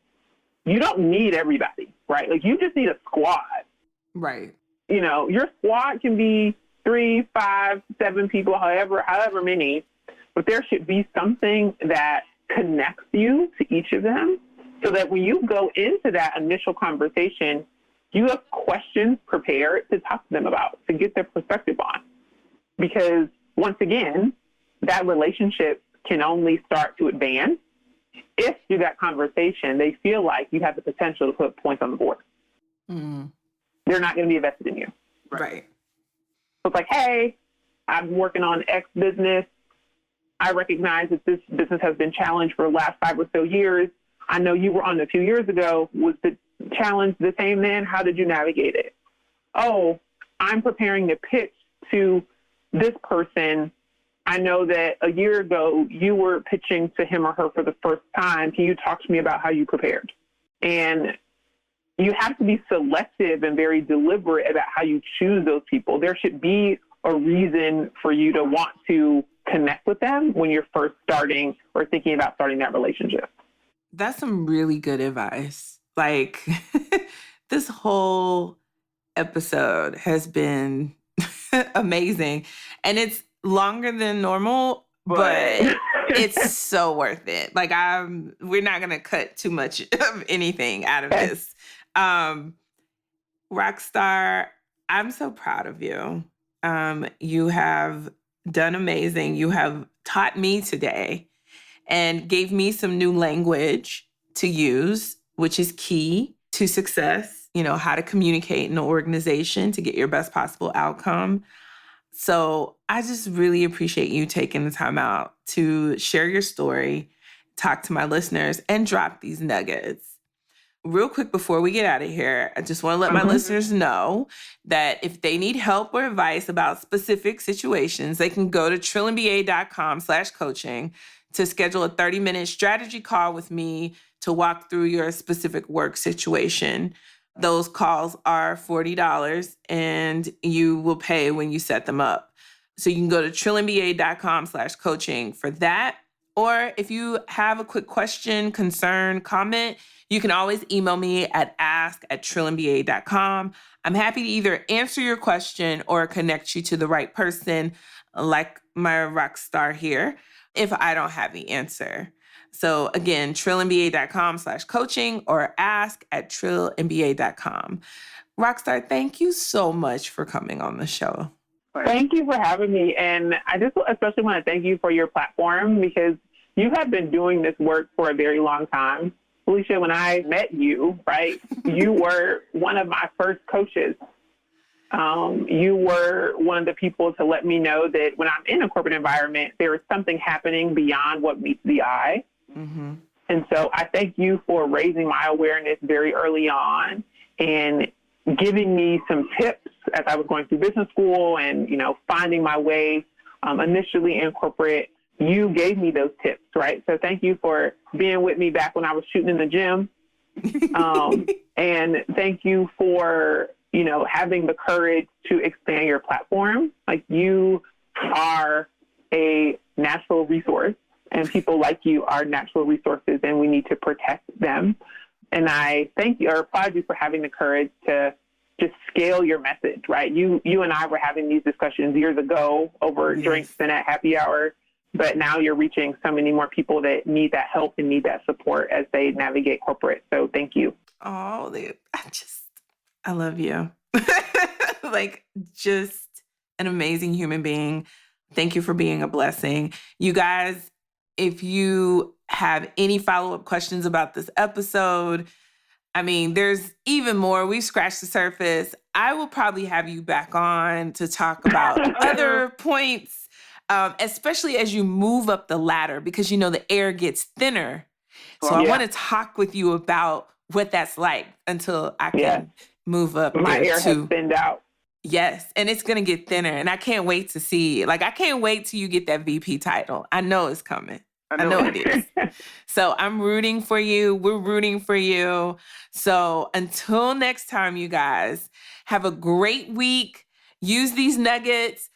you don't need everybody, right? You just need a squad. Right. Your squad can be 3, 5, 7 people, however many, but there should be something that connects you to each of them, so that when you go into that initial conversation, you have questions prepared to talk to them about, to get their perspective on. Because once again, that relationship can only start to advance if through that conversation they feel like you have the potential to put points on the board. They're not going to be invested in you. Right. So it's like, hey, I'm working on X business. I recognize that this business has been challenged for the last 5 or so years. I know you were on a few years ago. Was the challenge the same then? How did you navigate it? Oh, I'm preparing to pitch to this person. I know that a year ago you were pitching to him or her for the first time. Can you talk to me about how you prepared? And you have to be selective and very deliberate about how you choose those people. There should be a reason for you to want to connect with them when you're first starting or thinking about starting that relationship. That's some really good advice. This whole episode has been amazing, and it's longer than normal, but it's so worth it. We're not going to cut too much of anything out of this. Rockstar, I'm so proud of you. You have done amazing. You have taught me today and gave me some new language to use, which is key to success, how to communicate in an organization to get your best possible outcome. So I just really appreciate you taking the time out to share your story, talk to my listeners, and drop these nuggets. real quick before we get out of here, I just want to let my listeners know that if they need help or advice about specific situations, they can go to trillandba.com/coaching to schedule a 30-minute strategy call with me to walk through your specific work situation. Those calls are $40 and you will pay when you set them up. So you can go to trillandba.com/coaching for that. Or if you have a quick question, concern, comment, you can always email me at ask@trillandba.com. I'm happy to either answer your question or connect you to the right person, like my rock star here, if I don't have the answer. So again, trillandba.com/coaching or ask@trillandba.com. Rockstar, thank you so much for coming on the show. Thank you for having me. And I just especially want to thank you for your platform, because you have been doing this work for a very long time. Felicia, when I met you, right, you were one of my first coaches. You were one of the people to let me know that when I'm in a corporate environment, there is something happening beyond what meets the eye. Mm-hmm. And so I thank you for raising my awareness very early on and giving me some tips as I was going through business school and, finding my way initially in corporate. You gave me those tips, right? So thank you for being with me back when I was shooting in the gym. And thank you for, having the courage to expand your platform. Like, you are a natural resource, and people like you are natural resources, and we need to protect them. And I thank you or applaud you for having the courage to just scale your message, right? You and I were having these discussions years ago over drinks and at happy hour, but now you're reaching so many more people that need that help and need that support as they navigate corporate. So thank you. Oh, I love you. Like, just an amazing human being. Thank you for being a blessing. You guys, if you have any follow-up questions about this episode, there's even more. We've scratched the surface. I will probably have you back on to talk about other points, especially as you move up the ladder, because, the air gets thinner. So I want to talk with you about what that's like until I can move up My there air has thinned out. Yes, and it's going to get thinner, and I can't wait to see it. Like, I can't wait till you get that VP title. I know it's coming. I know it is. So I'm rooting for you. We're rooting for you. So until next time, you guys, have a great week. Use these nuggets.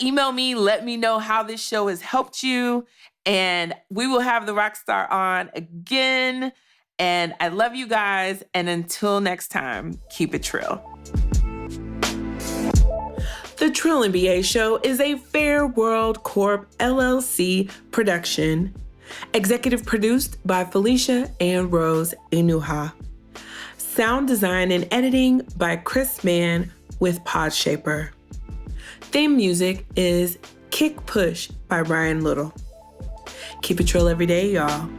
Email me. Let me know how this show has helped you. And we will have the Rockstar on again. And I love you guys. And until next time, keep it trill. The Trill MBA Show is a Fair World Corp LLC production. Executive produced by Felicia and Rose Inuha. Sound design and editing by Chris Mann with Podshaper. Theme music is Kick Push by Ryan Little. Keep it trill every day, y'all.